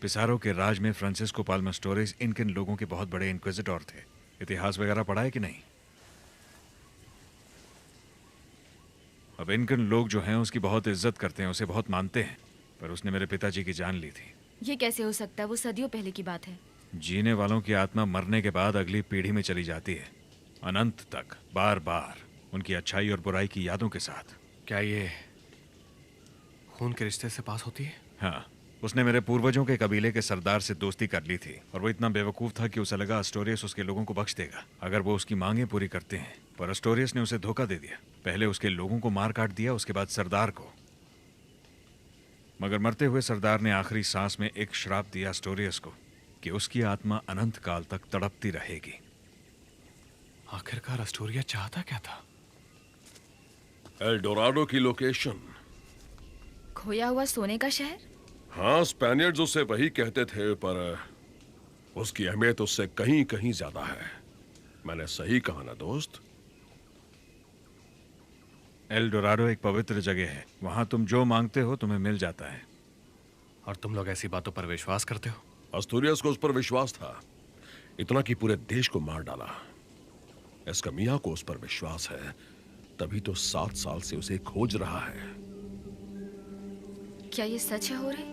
पिसारो के राज में फ्रांसिस्को पाल्मेस्टोरिस इनकन लोगों के बहुत बड़े इंक्विजिटोर थे। इतिहास वगैरह पढ़ा है कि नहीं? अब इनकन लोग जो हैं उसकी बहुत इज्जत करते हैं, उसे बहुत मानते हैं, पर उसने मेरे पिताजी की जान ली थी। ये कैसे हो सकता है? वो सदियों पहले की बात है। जीने वालों की आत्मा मरने के बाद अगली पीढ़ी में चली जाती है, अनंत तक, बार बार, उनकी अच्छाई और बुराई की यादों के साथ। क्या ये खून के रिश्ते से पास होती है? हाँ, उसने मेरे पूर्वजों के कबीले के सरदार से दोस्ती कर ली थी, और वो इतना बेवकूफ था कि उसे लगा एस्टोरियस उसके लोगों को बख्श देगा अगर वो उसकी मांगें पूरी करते हैं। पर एस्टोरियस ने उसे धोखा दे दिया। पहले उसके लोगों को मार काट दिया, उसके बाद सरदार को। मगर मरते हुए सरदार ने आखिरी सांस में एक श्राप दिया एस्टोरियस को कि उसकी आत्मा अनंत काल तक तड़पती रहेगी। आखिरकार एस्टोरिया चाहता क्या था? एल डोराडो की लोकेशन। खोया हुआ सोने का शहर? हाँ, स्पेनियर्ड्स उसे वही कहते थे, पर उसकी अहमियत उससे कहीं कहीं ज्यादा है। मैंने सही कहा ना दोस्त? एल डोराडो एक पवित्र जगह है। वहां तुम जो मांगते हो तुम्हें मिल जाता है। और तुम लोग ऐसी बातों पर विश्वास करते हो? एस्टोरियस को उस पर विश्वास था, इतना कि पूरे देश को मार डाला। एस्कमिया को उस पर विश्वास है, तभी तो 7 साल से उसे खोज रहा है। क्या ये सच है होरे?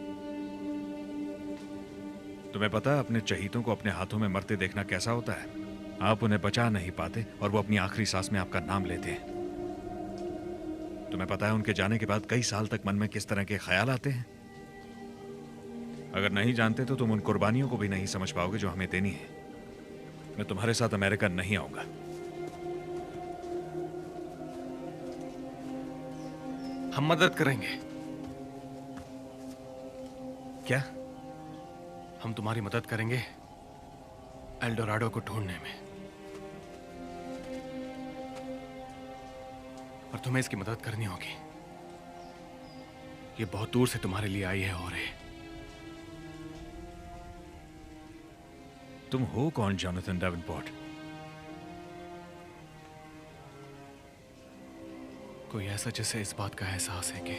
तुम्हें पता है अपने चहीतों को अपने हाथों में मरते देखना कैसा होता है? आप उन्हें बचा नहीं पाते और वो अपनी आखिरी सांस में आपका नाम लेते हैं। तुम्हें पता है उनके जाने के बाद कई साल तक मन में किस तरह के ख्याल आते हैं? अगर नहीं जानते तो तुम उन कुर्बानियों को भी नहीं समझ पाओगे जो हमें देनी है। मैं तुम्हारे साथ अमेरिका नहीं आऊंगा। हम मदद करेंगे। क्या? हम तुम्हारी मदद करेंगे एल डोराडो को ढूंढने में। और तुम्हें इसकी मदद करनी होगी। ये बहुत दूर से तुम्हारे लिए आई है और तुम हो कौन जॉनथन डेवनपोर्ट? कोई ऐसा जिसे इस बात का एहसास है कि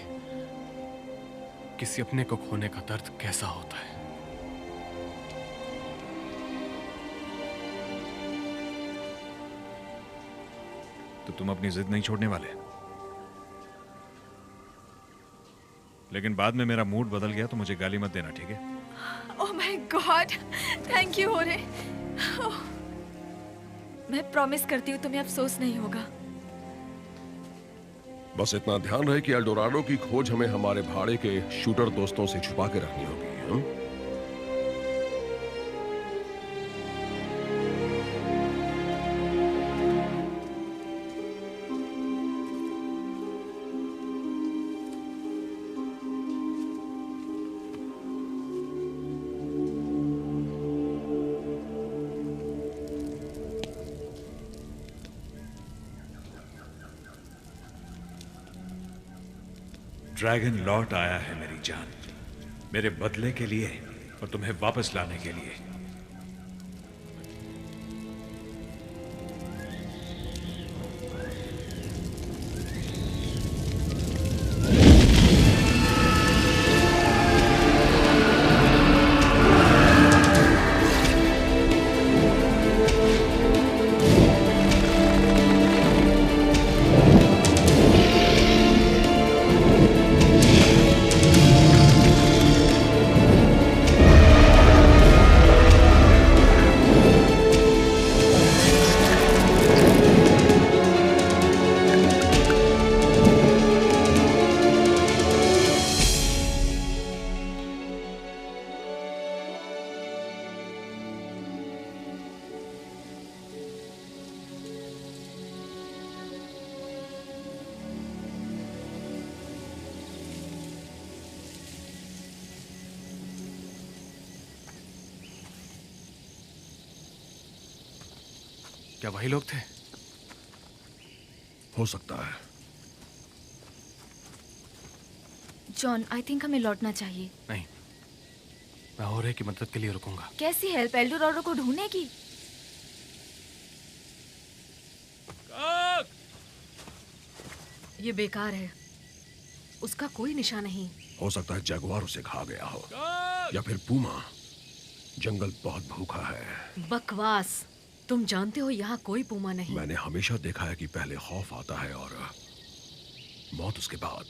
किसी अपने को खोने का दर्द कैसा होता है। तो तुम अपनी जिद नहीं छोड़ने वाले? लेकिन बाद में मेरा मूड बदल गया तो मुझे गाली मत देना, ठीक है? Oh my God, thank you होरे। मैं प्रॉमिस करती हूँ तुम्हें अफसोस नहीं होगा। बस इतना ध्यान रहे कि एल डोराडो की खोज हमें हमारे भाड़े के शूटर दोस्तों से छुपा के रखनी होगी। ड्रैगन लौट आया है मेरी जान, मेरे बदले के लिए और तुम्हें वापस लाने के लिए। क्या वही लोग थे? हो सकता है। जॉन, आई थिंक हमें लौटना चाहिए। नहीं, मैं होरे की मदद के लिए रुकूंगा। कैसी हेल्प? एल डोराडो को ढूंढने की? ये बेकार है, उसका कोई निशान नहीं। हो सकता है जगुआर उसे खा गया हो, या फिर पूमा। जंगल बहुत भूखा है। बकवास, तुम जानते हो यहाँ कोई पूमा नहीं। मैंने हमेशा देखा है कि पहले खौफ आता है और मौत उसके बाद।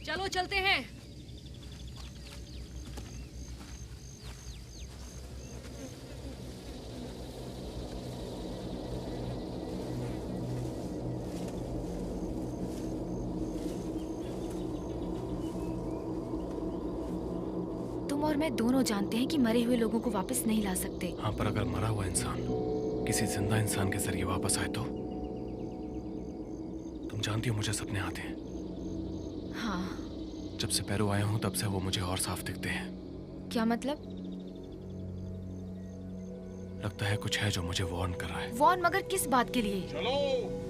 चलो चलते हैं। तुम और मैं दोनों जानते हैं कि मरे हुए लोगों को वापस नहीं ला सकते। हाँ, पर अगर मरा हुआ इंसान किसी जिंदा इंसान के जरिए वापस आए तो? तुम जानती हो मुझे सपने आते हैं। हाँ। जब से पैरो आया हूँ तब से वो मुझे और साफ दिखते हैं। क्या मतलब? लगता है कुछ है जो मुझे वार्न कर रहा है। वॉर्न मगर किस बात के लिए? चलो।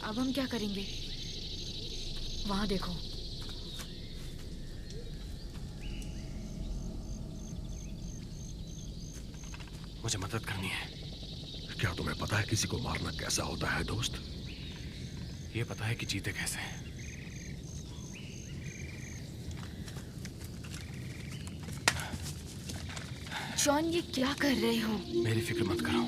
अब हम क्या करेंगे? वहां देखो। मुझे मदद करनी है। क्या तुम्हें पता है किसी को मारना कैसा होता है दोस्त? ये पता है कि जीते कैसे हैं। जॉन, ये क्या कर रहे हो? मेरी फिक्र मत करो।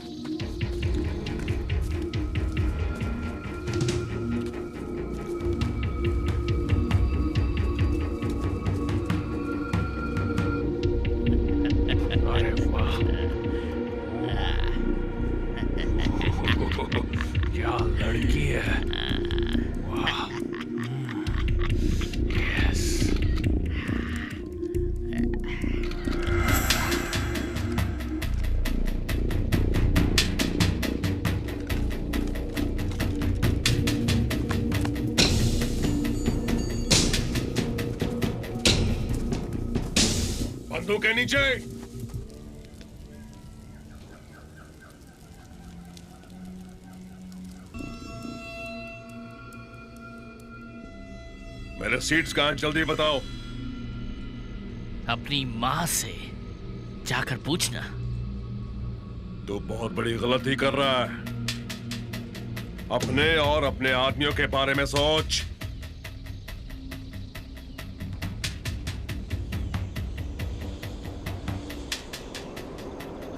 क्या लड़की है। वाह। यस। बंदूक के नीचे। मेरे सीट्स कहां, जल्दी बताओ। अपनी माँ से जाकर पूछना। तू बहुत बड़ी गलती कर रहा है। अपने और अपने आदमियों के बारे में सोच।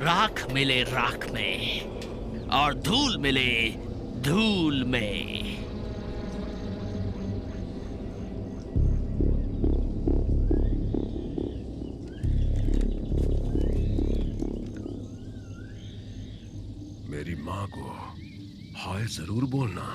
राख मिले राख में और धूल मिले धूल में। मेरी माँ को हाय जरूर बोलना।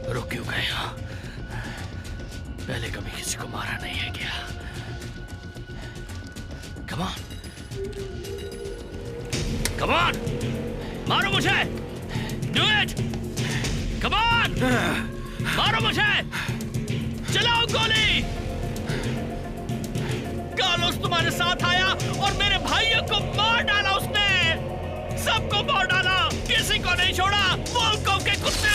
रुक क्यों गए हो? पहले कभी किसी को मारा नहीं है क्या? Come on. Come on. मारो मुझे. Do it. Come on. मारो मुझे. चलाओ गोली. कार्लोस तुम्हारे साथ आया और मेरे भाइयों को मार डाला उसने. सबको मार डाला. किसी को नहीं छोड़ा. मुल्कों के कुत्ते.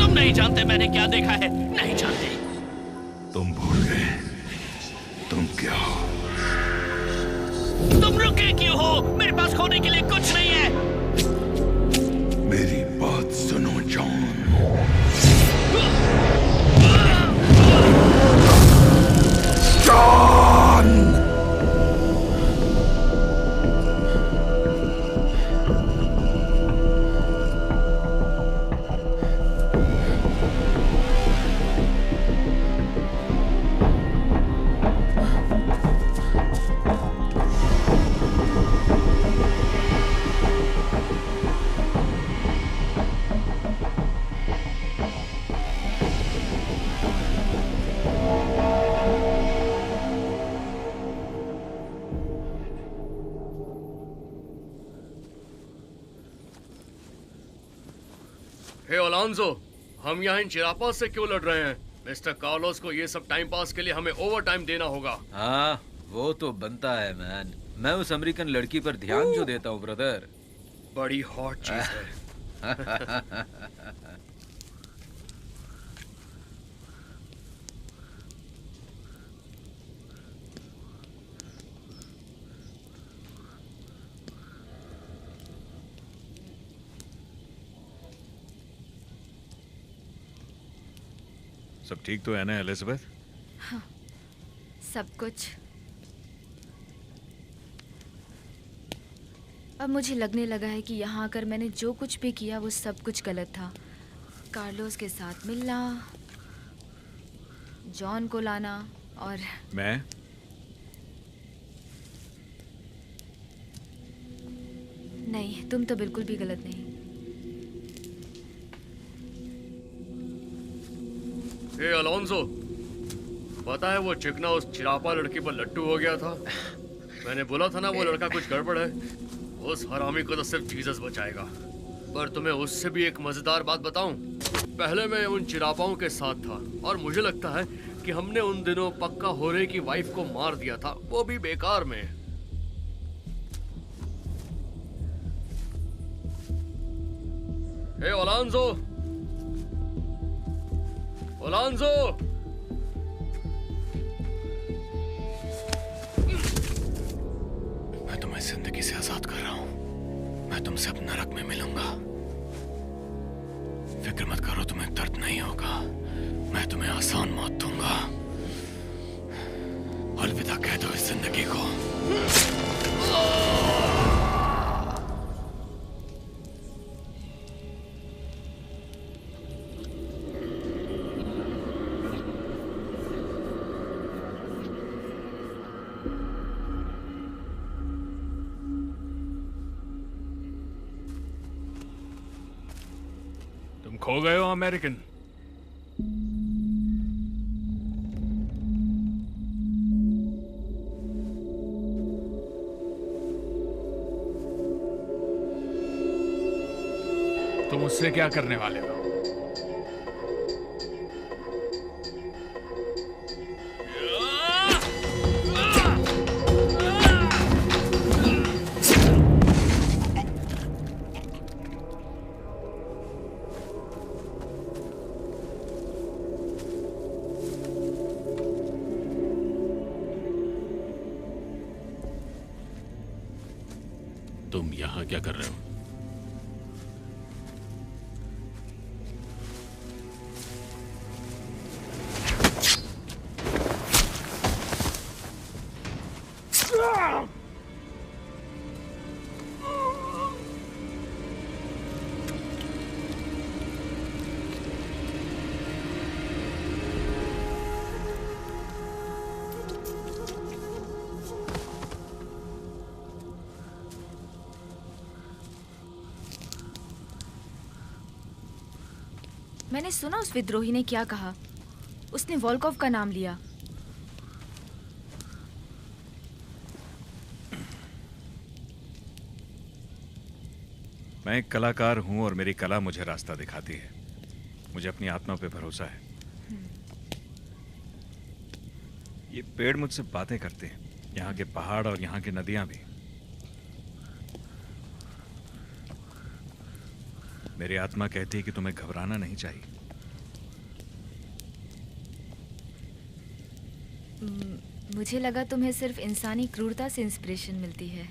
नहीं जानते मैंने क्या देखा है, नहीं जानते। तुम भूल गए तुम क्या हो। तुम रुके क्यों हो? मेरे पास खोने के लिए कुछ नहीं है। हे अलोंसो, हम यहाँ इन चिरापास से क्यों लड़ रहे हैं? मिस्टर कार्लोस को ये सब टाइम पास के लिए हमें ओवर टाइम देना होगा। हाँ, वो तो बनता है मैन। मैं उस अमेरिकन लड़की पर ध्यान जो देता हूँ ब्रदर। बड़ी हॉट चीज है। सब ठीक तो है ना एलिजाबेथ? हाँ, सब कुछ। अब मुझे लगने लगा है कि यहाँ आकर मैंने जो कुछ भी किया वो सब कुछ गलत था। कार्लोस के साथ मिलना, जॉन को लाना और मैं नहीं, तुम तो बिल्कुल भी गलत नहीं। हे अलोंसो, पता है वो चिकना उस चिरापा लड़की पर लट्टू हो गया था। मैंने बोला था ना वो लड़का कुछ गड़बड़ है। उस हरामी को तो सिर्फ जीसस बचाएगा। पर तुम्हें उससे भी एक मजेदार बात बताऊं। पहले मैं उन चिरापाओं के साथ था और मुझे लगता है कि हमने उन दिनों पक्का होरे की वाइफ को मार दिया था, वो भी बेकार में। हे अलोंसो, अलोंसो, मैं तुम्हें जिंदगी से आजाद कर रहा हूं। मैं तुमसे अब नरक में मिलूंगा। फिक्र मत करो, तुम्हें दर्द नहीं होगा। मैं तुम्हें आसान मौत दूंगा। अलविदा कह दो इस जिंदगी को। खो गए हो अमेरिकन। तुम उससे क्या करने वाले हो? तुम यहां क्या कर रहे हो? मैंने सुना उस विद्रोही ने क्या कहा। उसने वोल्कोव का नाम लिया। मैं एक कलाकार हूं और मेरी कला मुझे रास्ता दिखाती है। मुझे अपनी आत्मा पे भरोसा है। ये पेड़ मुझसे बातें करते हैं, यहाँ के पहाड़ और यहाँ की नदियां भी। मेरी आत्मा कहती है कि तुम्हें घबराना नहीं चाहिए। मुझे लगा तुम्हें सिर्फ इंसानी क्रूरता से इंस्पिरेशन मिलती है।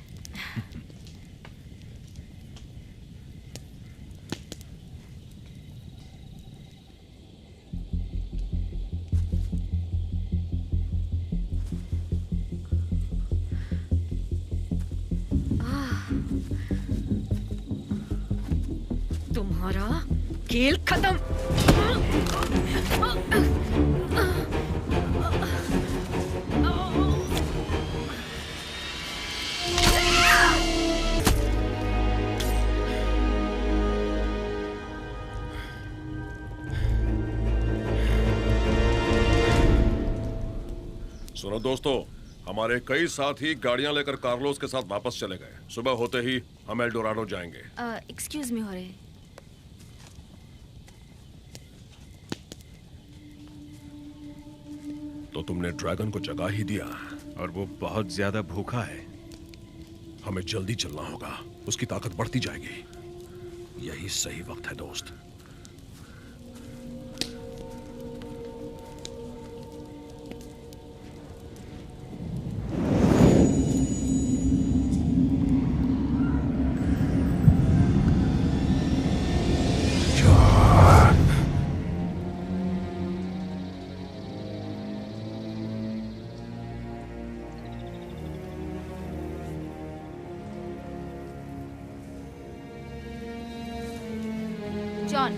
तुम्हारा खेल खत्म। सुनो दोस्तों, हमारे कई साथी गाड़ियां लेकर कार्लोस के साथ वापस चले गए। सुबह होते ही हम एल्डोराडो जाएंगे। एक्सक्यूज मी हो रहे। तो तुमने ड्रैगन को जगा ही दिया, और वो बहुत ज्यादा भूखा है। हमें जल्दी चलना होगा, उसकी ताकत बढ़ती जाएगी। यही सही वक्त है दोस्त। जॉन,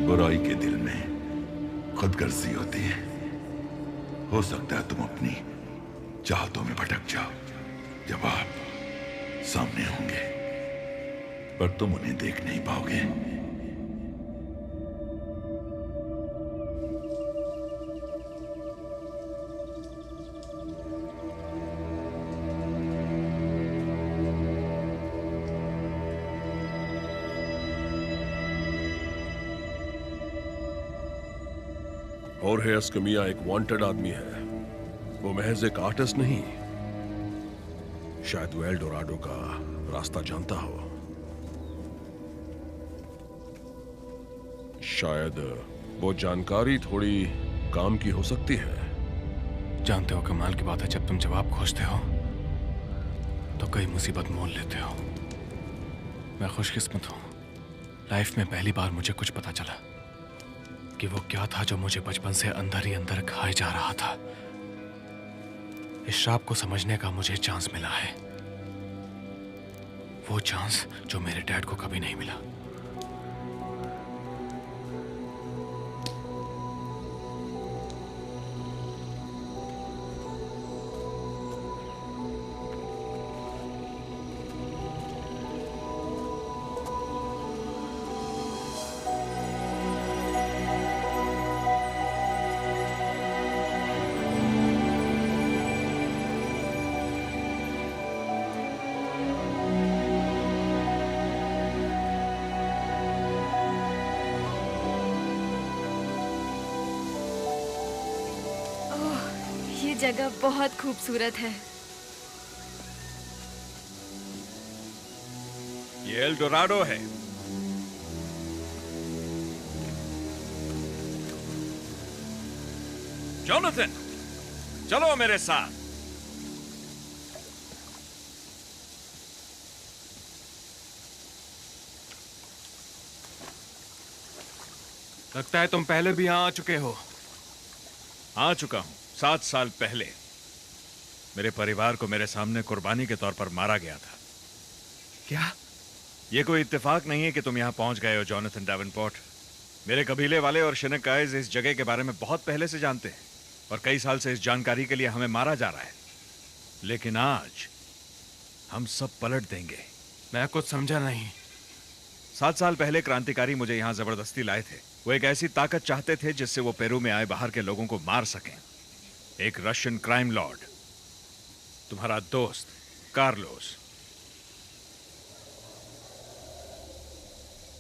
बुराई के दिल में खुदगर्जी होती है। हो सकता है तुम अपनी चाहतों में भटक जाओ। जवाब सामने होंगे, पर तुम उन्हें देख नहीं पाओगे। होर्हे एस्कमिया एक वांटेड आदमी है। वो महज एक आर्टिस्ट नहीं, शायद वो एल डोराडो का रास्ता जानता हो। शायद वो जानकारी थोड़ी काम की हो सकती है। जानते हो कमाल की बात है, जब तुम जवाब खोजते हो तो कई मुसीबत मोल लेते हो। मैं खुशकिस्मत हूं, लाइफ में पहली बार मुझे कुछ पता चला कि वो क्या था जो मुझे बचपन से अंदर ही अंदर खाए जा रहा था। इस श्राप को समझने का मुझे चांस मिला है, वो चांस जो मेरे डैड को कभी नहीं मिला। जगह बहुत खूबसूरत है। ये एल डोराडो है। जोनाथन, चलो मेरे साथ। लगता है तुम पहले भी यहां आ चुके हो। आ चुका हूं। 7 साल पहले मेरे परिवार को मेरे सामने कुर्बानी के तौर पर मारा गया था। क्या? यह कोई इत्तेफाक नहीं है कि तुम यहां पहुंच गए हो जोनाथन डेवनपोर्ट। मेरे कबीले वाले और शिनकाइज इस जगह के बारे में बहुत पहले से जानते हैं और कई साल से इस जानकारी के लिए हमें मारा जा रहा है। लेकिन आज हम सब पलट देंगे। मैं कुछ समझा नहीं। 7 साल पहले क्रांतिकारी मुझे यहां जबरदस्ती लाए थे। वो एक ऐसी ताकत चाहते थे जिससे वो पेरू में आए बाहर के लोगों को मार सकें। एक रशियन क्राइम लॉर्ड, तुम्हारा दोस्त कार्लोस।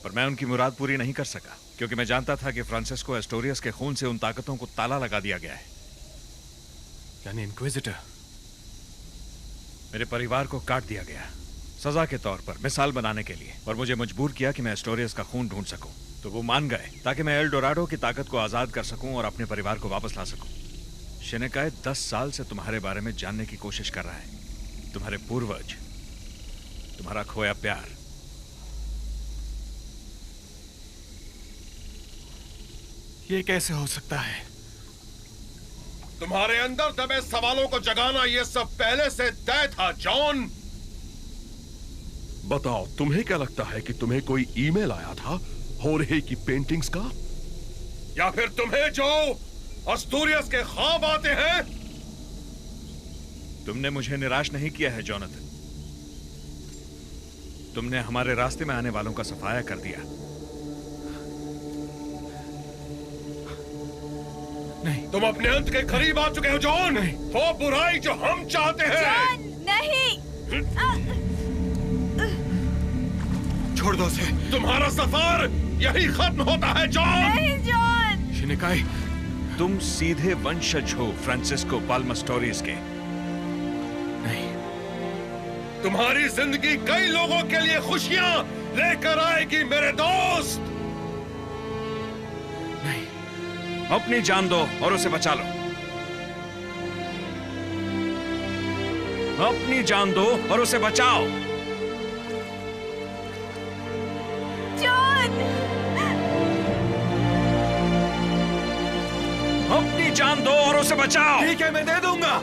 पर मैं उनकी मुराद पूरी नहीं कर सका क्योंकि मैं जानता था कि फ्रांसिस्को एस्टोरियस के खून से उन ताकतों को ताला लगा दिया गया है। यानी इंक्विजिटर। मेरे परिवार को काट दिया गया सजा के तौर पर, मिसाल बनाने के लिए, और मुझे मजबूर किया कि मैं एस्टोरियस का खून ढूंढ सकूं। तो वो मान गए ताकि मैं एल डोराडो की ताकत को आजाद कर सकूं और अपने परिवार को वापस ला सकूं। शिनकाय 10 साल से तुम्हारे बारे में जानने की कोशिश कर रहा है। तुम्हारे पूर्वज, तुम्हारा खोया प्यार। ये कैसे हो सकता है? तुम्हारे अंदर दबे सवालों को जगाना ये सब पहले से तय था जॉन। बताओ, तुम्हें क्या लगता है कि तुम्हें कोई ईमेल आया था होर्हे की पेंटिंग्स का, या फिर तुम्हें जो एस्टोरियस के ख्वाब आते हैं? तुमने मुझे निराश नहीं किया है जॉनथन। तुमने हमारे रास्ते में आने वालों का सफाया कर दिया। नहीं, तुम अपने अंत के करीब आ चुके हो जॉन। नहीं। वो बुराई जो हम चाहते हैं। जॉन, नहीं। छोड़ दो उसे। तुम्हारा सफर यही खत्म होता है जॉन। नहीं जॉन। शिनिकाई, तुम सीधे वंशज हो फ्रांसिस्को पाल्मास्टोरियस के। नहीं। तुम्हारी जिंदगी कई लोगों के लिए खुशियां लेकर आएगी मेरे दोस्त। अपनी जान दो और उसे बचा लो। अपनी जान दो और उसे बचाओ। जॉन! अपनी जान दो और उसे बचाओ। ठीक है, मैं दे दूंगा।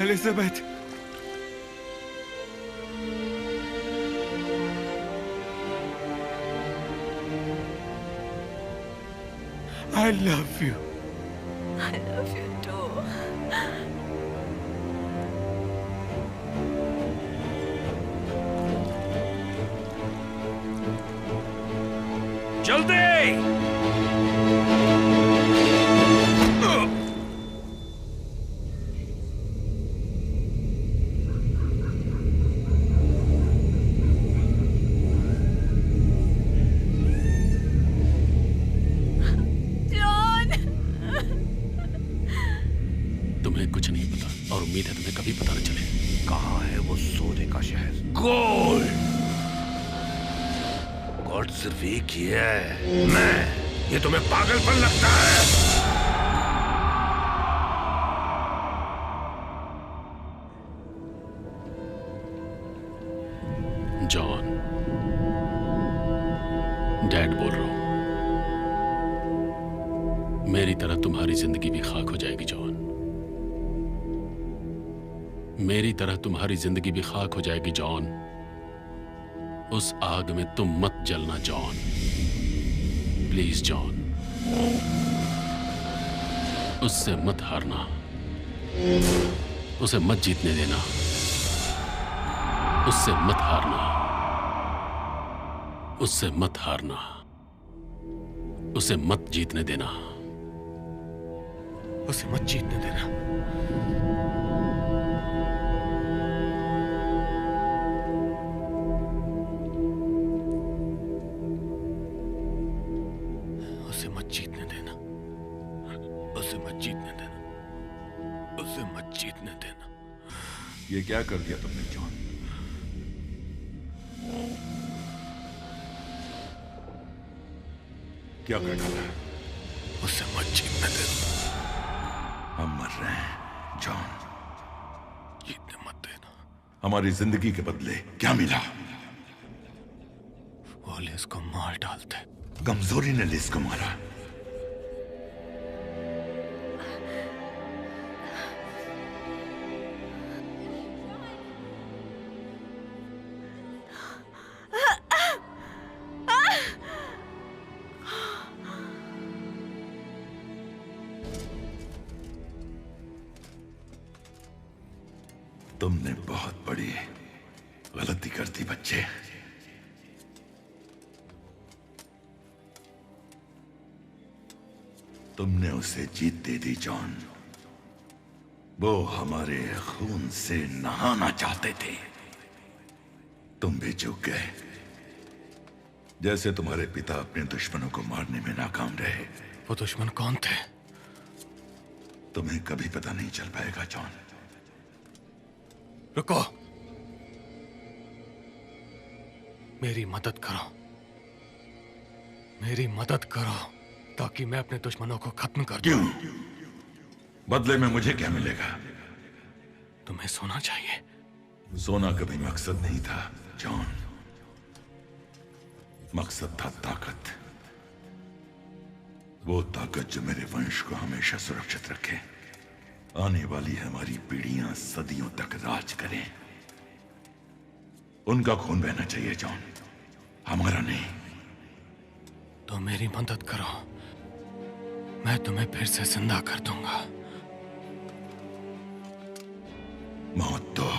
Elizabeth, I love you. I love you too. जल्दी! उम्मीद है तुम्हें कभी पता न चले। कहाँ है वो सोने का शहर? गोल्ड! गोल्ड सिर्फ एक ही है, मैं। ये तुम्हें पागलपन लगता है? जॉन, डैड बोल रहा हूं। मेरी तरह तुम्हारी जिंदगी भी खाक हो जाएगी जॉन। मेरी तरह तुम्हारी जिंदगी भी खाक हो जाएगी जॉन। उस आग में तुम मत जलना जॉन, प्लीज जॉन। उससे मत हारना, उसे मत जीतने देना। उससे मत हारना, उससे मत हारना, उसे मत जीतने देना। उसे मत जीतने देना। उसे मत जीतने देना। उसे मत जीतने देना। उसे मत जीतने देना। ये क्या कर दिया तुमने जॉन? क्या कर डाला? उसे मत जीतने देना। हम मर रहे हैं जॉन। जीतने मत देना। हमारी जिंदगी के बदले क्या मिला? वो लिस को मार डालते। कमजोरी ने लिस को मारा। तुमने बहुत बड़ी गलती कर दी बच्चे। तुमने उसे जीत दे दी जॉन। वो हमारे खून से नहाना चाहते थे। तुम भी चूक गए, जैसे तुम्हारे पिता अपने दुश्मनों को मारने में नाकाम रहे। वो दुश्मन कौन थे? तुम्हें कभी पता नहीं चल पाएगा जॉन। रुको, मेरी मदद करो। मेरी मदद करो ताकि मैं अपने दुश्मनों को खत्म कर दूं। क्यों? बदले में मुझे क्या मिलेगा? तुम्हें सोना चाहिए। सोना कभी मकसद नहीं था जॉन। मकसद था ताकत, वो ताकत जो मेरे वंश को हमेशा सुरक्षित रखे, आने वाली हमारी पीढ़ियां सदियों तक राज करें। उनका खून बहना चाहिए जॉन, हमारा नहीं। तो मेरी मदद करो, मैं तुम्हें फिर से जिंदा कर दूंगा। मौत तो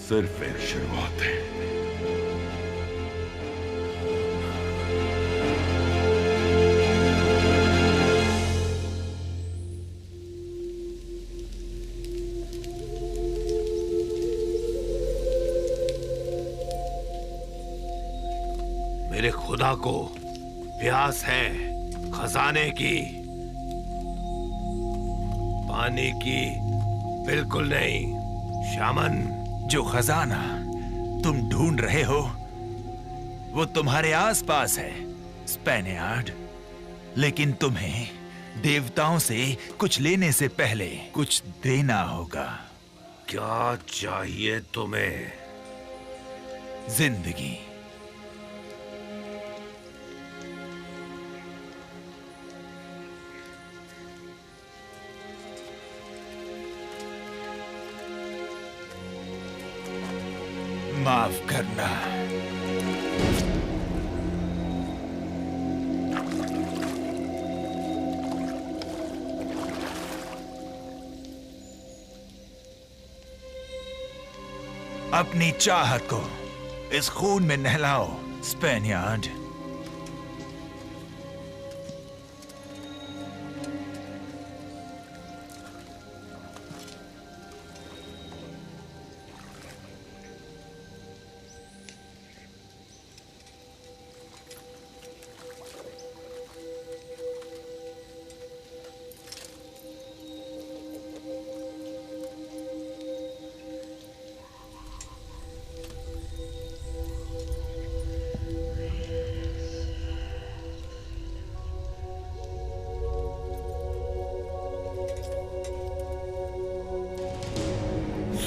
सिर्फ एक शुरुआत है। मेरे खुदा को प्यास है खजाने की, पानी की बिल्कुल नहीं। शामन, जो खजाना तुम ढूंढ रहे हो वो तुम्हारे आसपास है स्पेनियार्ड, लेकिन तुम्हें देवताओं से कुछ लेने से पहले कुछ देना होगा। क्या चाहिए तुम्हें? जिंदगी। माफ करना। अपनी चाहत को इस खून में नहलाओ स्पेनियार्ड।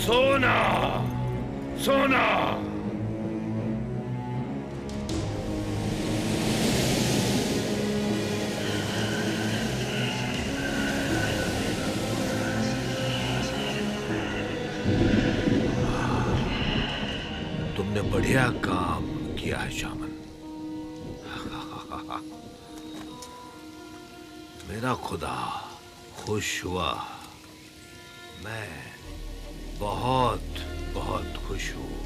सोना, सोना। तुमने बढ़िया काम किया है शामन। मेरा खुदा खुश हुआ। मैं बहुत बहुत खुश हूं।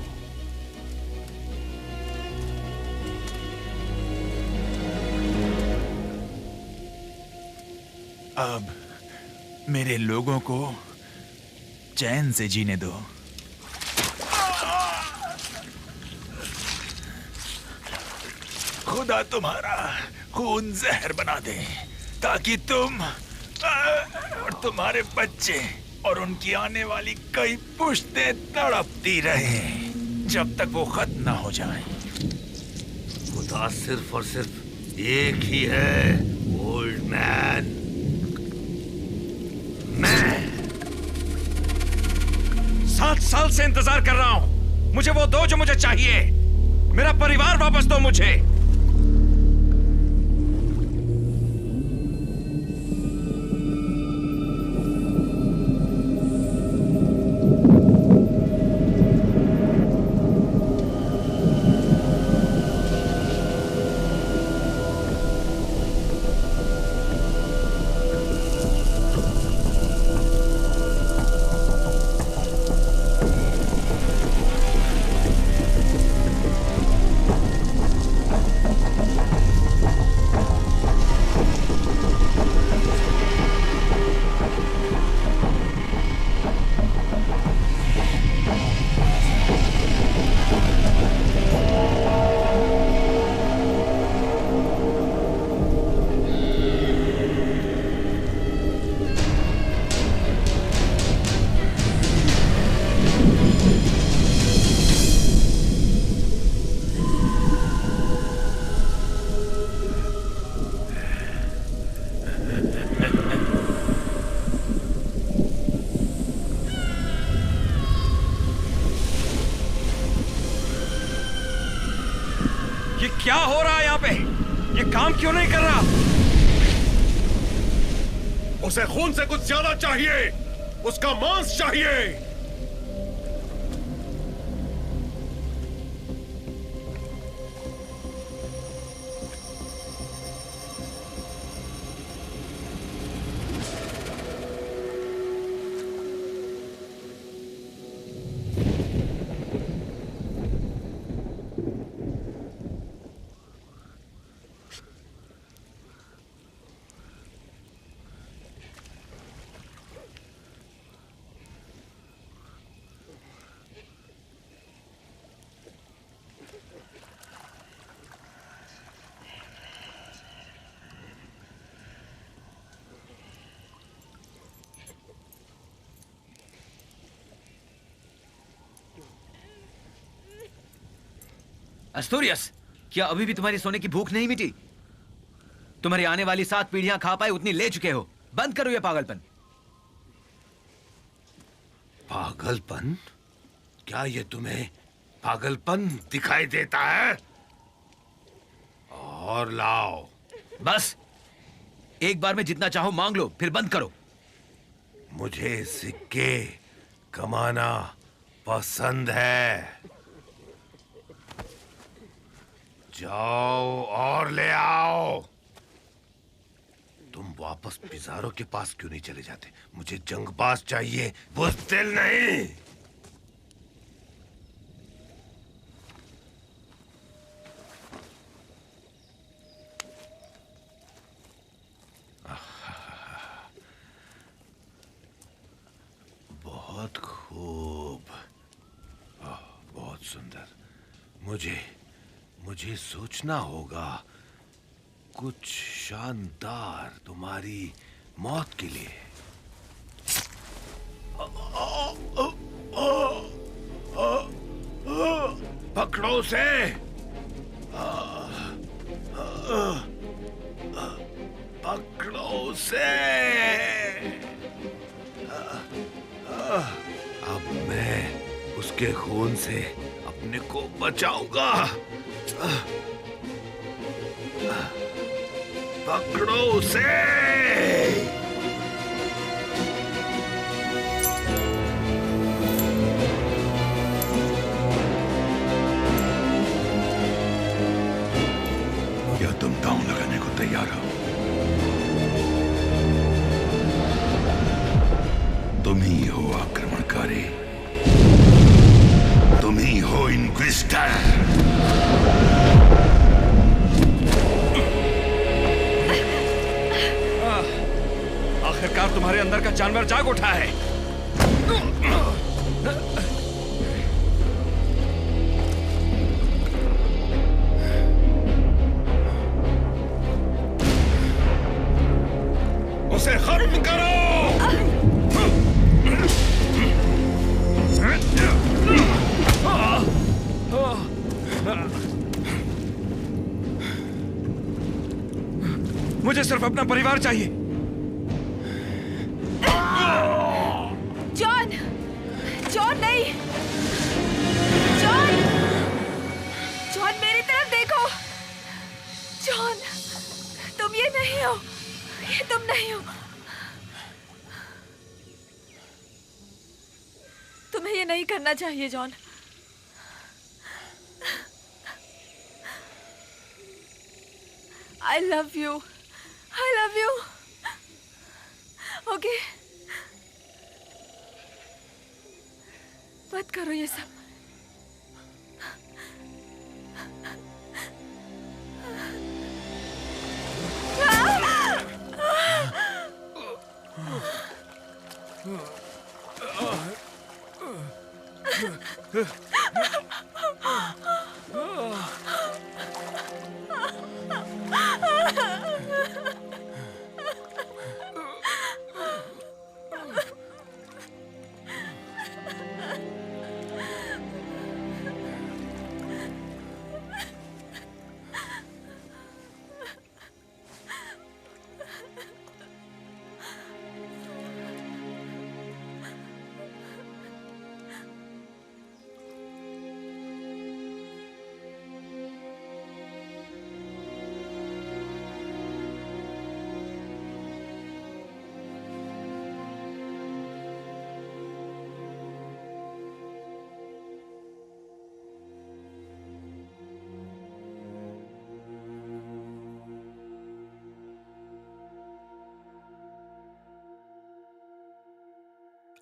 अब मेरे लोगों को चैन से जीने दो। खुदा तुम्हारा खून जहर बना दे ताकि तुम और तुम्हारे बच्चे और उनकी आने वाली कई पुश्तें तड़पती रहें जब तक वो खत्म ना हो जाए। खुदा सिर्फ और सिर्फ एक ही है, ओल्ड मैन। मैं 7 साल से इंतजार कर रहा हूं। मुझे वो दो जो मुझे चाहिए। मेरा परिवार वापस दो मुझे। काम क्यों नहीं कर रहा? उसे खून से कुछ ज्यादा चाहिए, उसका मांस चाहिए। एस्टोरियस, क्या अभी भी तुम्हारी सोने की भूख नहीं मिटी? तुम्हारी आने वाली 7 पीढ़ियां खा पाए उतनी ले चुके हो। बंद करो ये पागलपन। पागलपन? क्या ये तुम्हें पागलपन दिखाई देता है? और लाओ। बस एक बार में जितना चाहो मांग लो, फिर बंद करो। मुझे सिक्के कमाना पसंद है। जाओ और ले आओ। तुम वापस पिज़ारो के पास क्यों नहीं चले जाते? मुझे जंगबाज चाहिए, बुज़दिल नहीं। बहुत खूब, बहुत सुंदर। मुझे सोचना होगा कुछ शानदार तुम्हारी मौत के लिए। पकड़ो उसे। पकड़ो उसे। अब मैं उसके खून से अपने को बचाऊंगा। पकड़ो उसे। क्या तुम दांव लगाने को तैयार हो? तुम ही हो आक्रमणकारी, तुम ही हो इन्क्विजिटर। आखिरकार तुम्हारे अंदर का जानवर जाग उठा है। उसे खत्म करो। मुझे सिर्फ अपना परिवार चाहिए। जॉन! जॉन नहीं! जॉन! जॉन मेरी तरफ देखो! जॉन! तुम ये नहीं हो! ये तुम नहीं हो! तुम्हें ये नहीं करना चाहिए John. I love you. I love you. Okay. मत करो ये सब।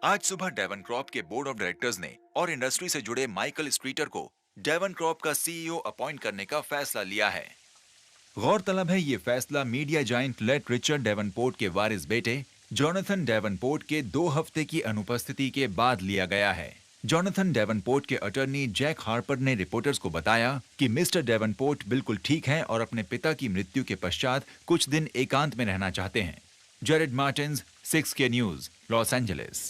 आज सुबह डेवन क्रॉप के बोर्ड ऑफ डायरेक्टर्स ने और इंडस्ट्री से जुड़े माइकल स्ट्रीटर को डेवन क्रॉप का सीईओ अपॉइंट करने का फैसला लिया है। गौरतलब है ये फैसला media giant late Richard Davenport के वारिस बेटे जोनाथन डेवनपोर्ट के 2 हफ्ते की अनुपस्थिति के बाद लिया गया है। जोनाथन डेवनपोर्ट के अटॉर्नी जैक हार्पर ने रिपोर्टर्स को बताया कि मिस्टर डेवनपोर्ट बिल्कुल ठीक हैं और अपने पिता की मृत्यु के पश्चात कुछ दिन एकांत में रहना चाहते हैं। Jared Martins, 6K news, Los Angeles.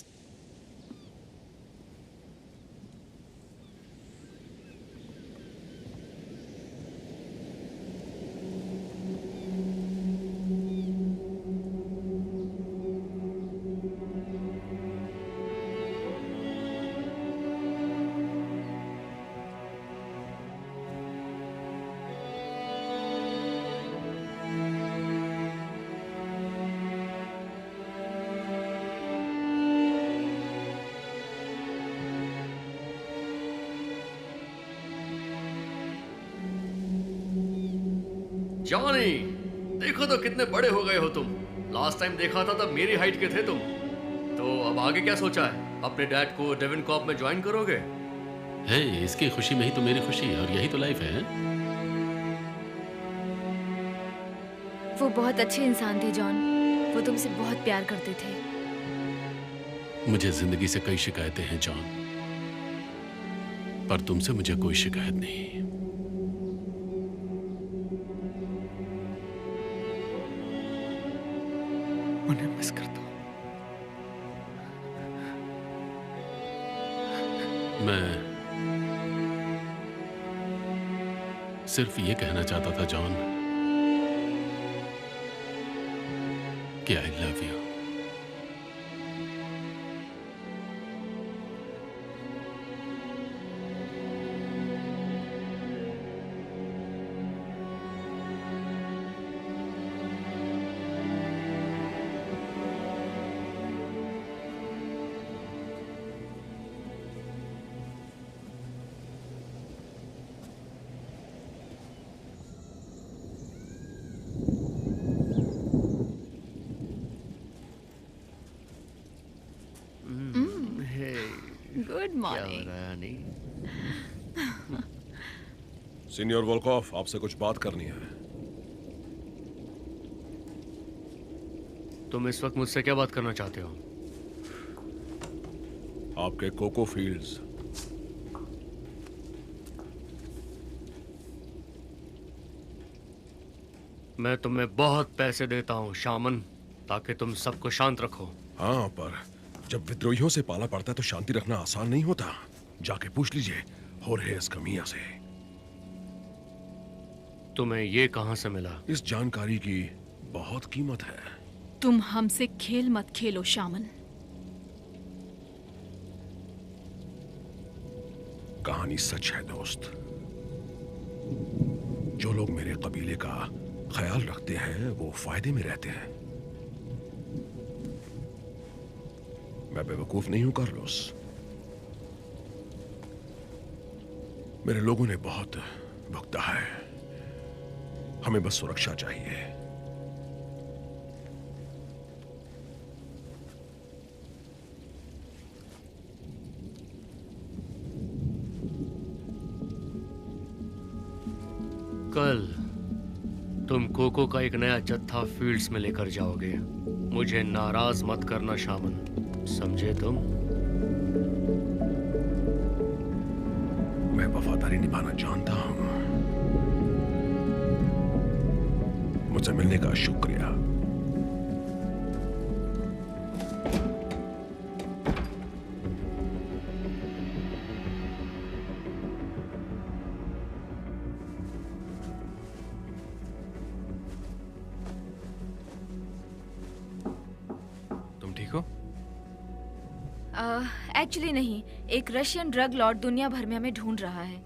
Johnny, देखो तो कितने बड़े हो गए हो तुम। लास्ट टाइम देखा था तब मेरी हाइट के थे तुम। तो अब आगे क्या सोचा है? अपने डैड को डेवन कॉर्प में ज्वाइन करोगे? है, इसकी खुशी में ही तो मेरी खुशी है, और यही तो लाइफ है। वो बहुत अच्छे इंसान थे जॉन, वो तुमसे बहुत प्यार करते थे। मुझे जिंदगी से कई शिकायतें हैं जॉन, पर तुमसे मुझे कोई शिकायत नहीं। उन्हें मिस करता हूं। मैं सिर्फ ये कहना चाहता था जॉन कि I love you. Good morning. Senior Volkoff, आपसे कुछ बात करनी है। तुम इस वक्त मुझसे क्या बात करना चाहते हो? आपके कोको फील्ड्स। मैं तुम्हें बहुत पैसे देता हूँ शामन, ताकि तुम सबको शांत रखो। हाँ, पर जब विद्रोहियों से पाला पड़ता है तो शांति रखना आसान नहीं होता। जाके पूछ लीजिए होर्हे एस्कमिया से। तुम्हें ये कहां से मिला? इस जानकारी की बहुत कीमत है। तुम हमसे खेल मत खेलो शामन। कहानी सच है दोस्त। जो लोग मेरे कबीले का ख्याल रखते हैं वो फायदे में रहते हैं। मैं बेवकूफ नहीं हूं कार्लोस। मेरे लोगों ने बहुत भुगता है। हमें बस सुरक्षा चाहिए। कल तुम कोको का एक नया जत्था फील्ड्स में लेकर जाओगे। मुझे नाराज मत करना शामन, समझे तुम? मैं वफादारी निभाना जानता हूं। मुझसे मिलने का शुक्रिया। तुम ठीक हो? एक्चुअली नहीं, एक रशियन ड्रग लॉर्ड दुनिया भर में हमें ढूंढ रहा है।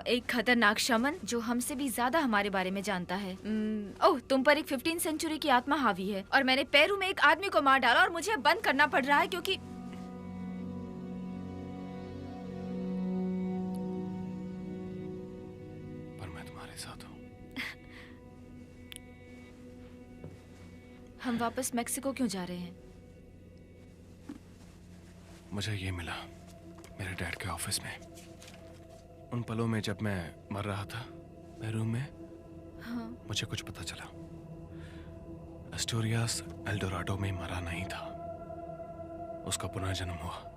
एक खतरनाक शमन जो हमसे भी ज्यादा हमारे बारे में जानता है। ओह, तुम पर एक 15th सेंचुरी की आत्मा हावी है और मैंने पेरू में एक आदमी को मार डाला और मुझे बंद करना पड़ रहा है क्योंकि पर मैं तुम्हारे साथ हूँ। हम वापस मेक्सिको क्यों जा रहे हैं? मुझे ये मिला मेरे डैड के ऑफिस में, उन पलों में जब मैं मर रहा था मेरे रूम में। हाँ। मुझे कुछ पता चला, एस्टोरियास एल्डोराडो में मरा नहीं था, उसका पुनर्जन्म हुआ।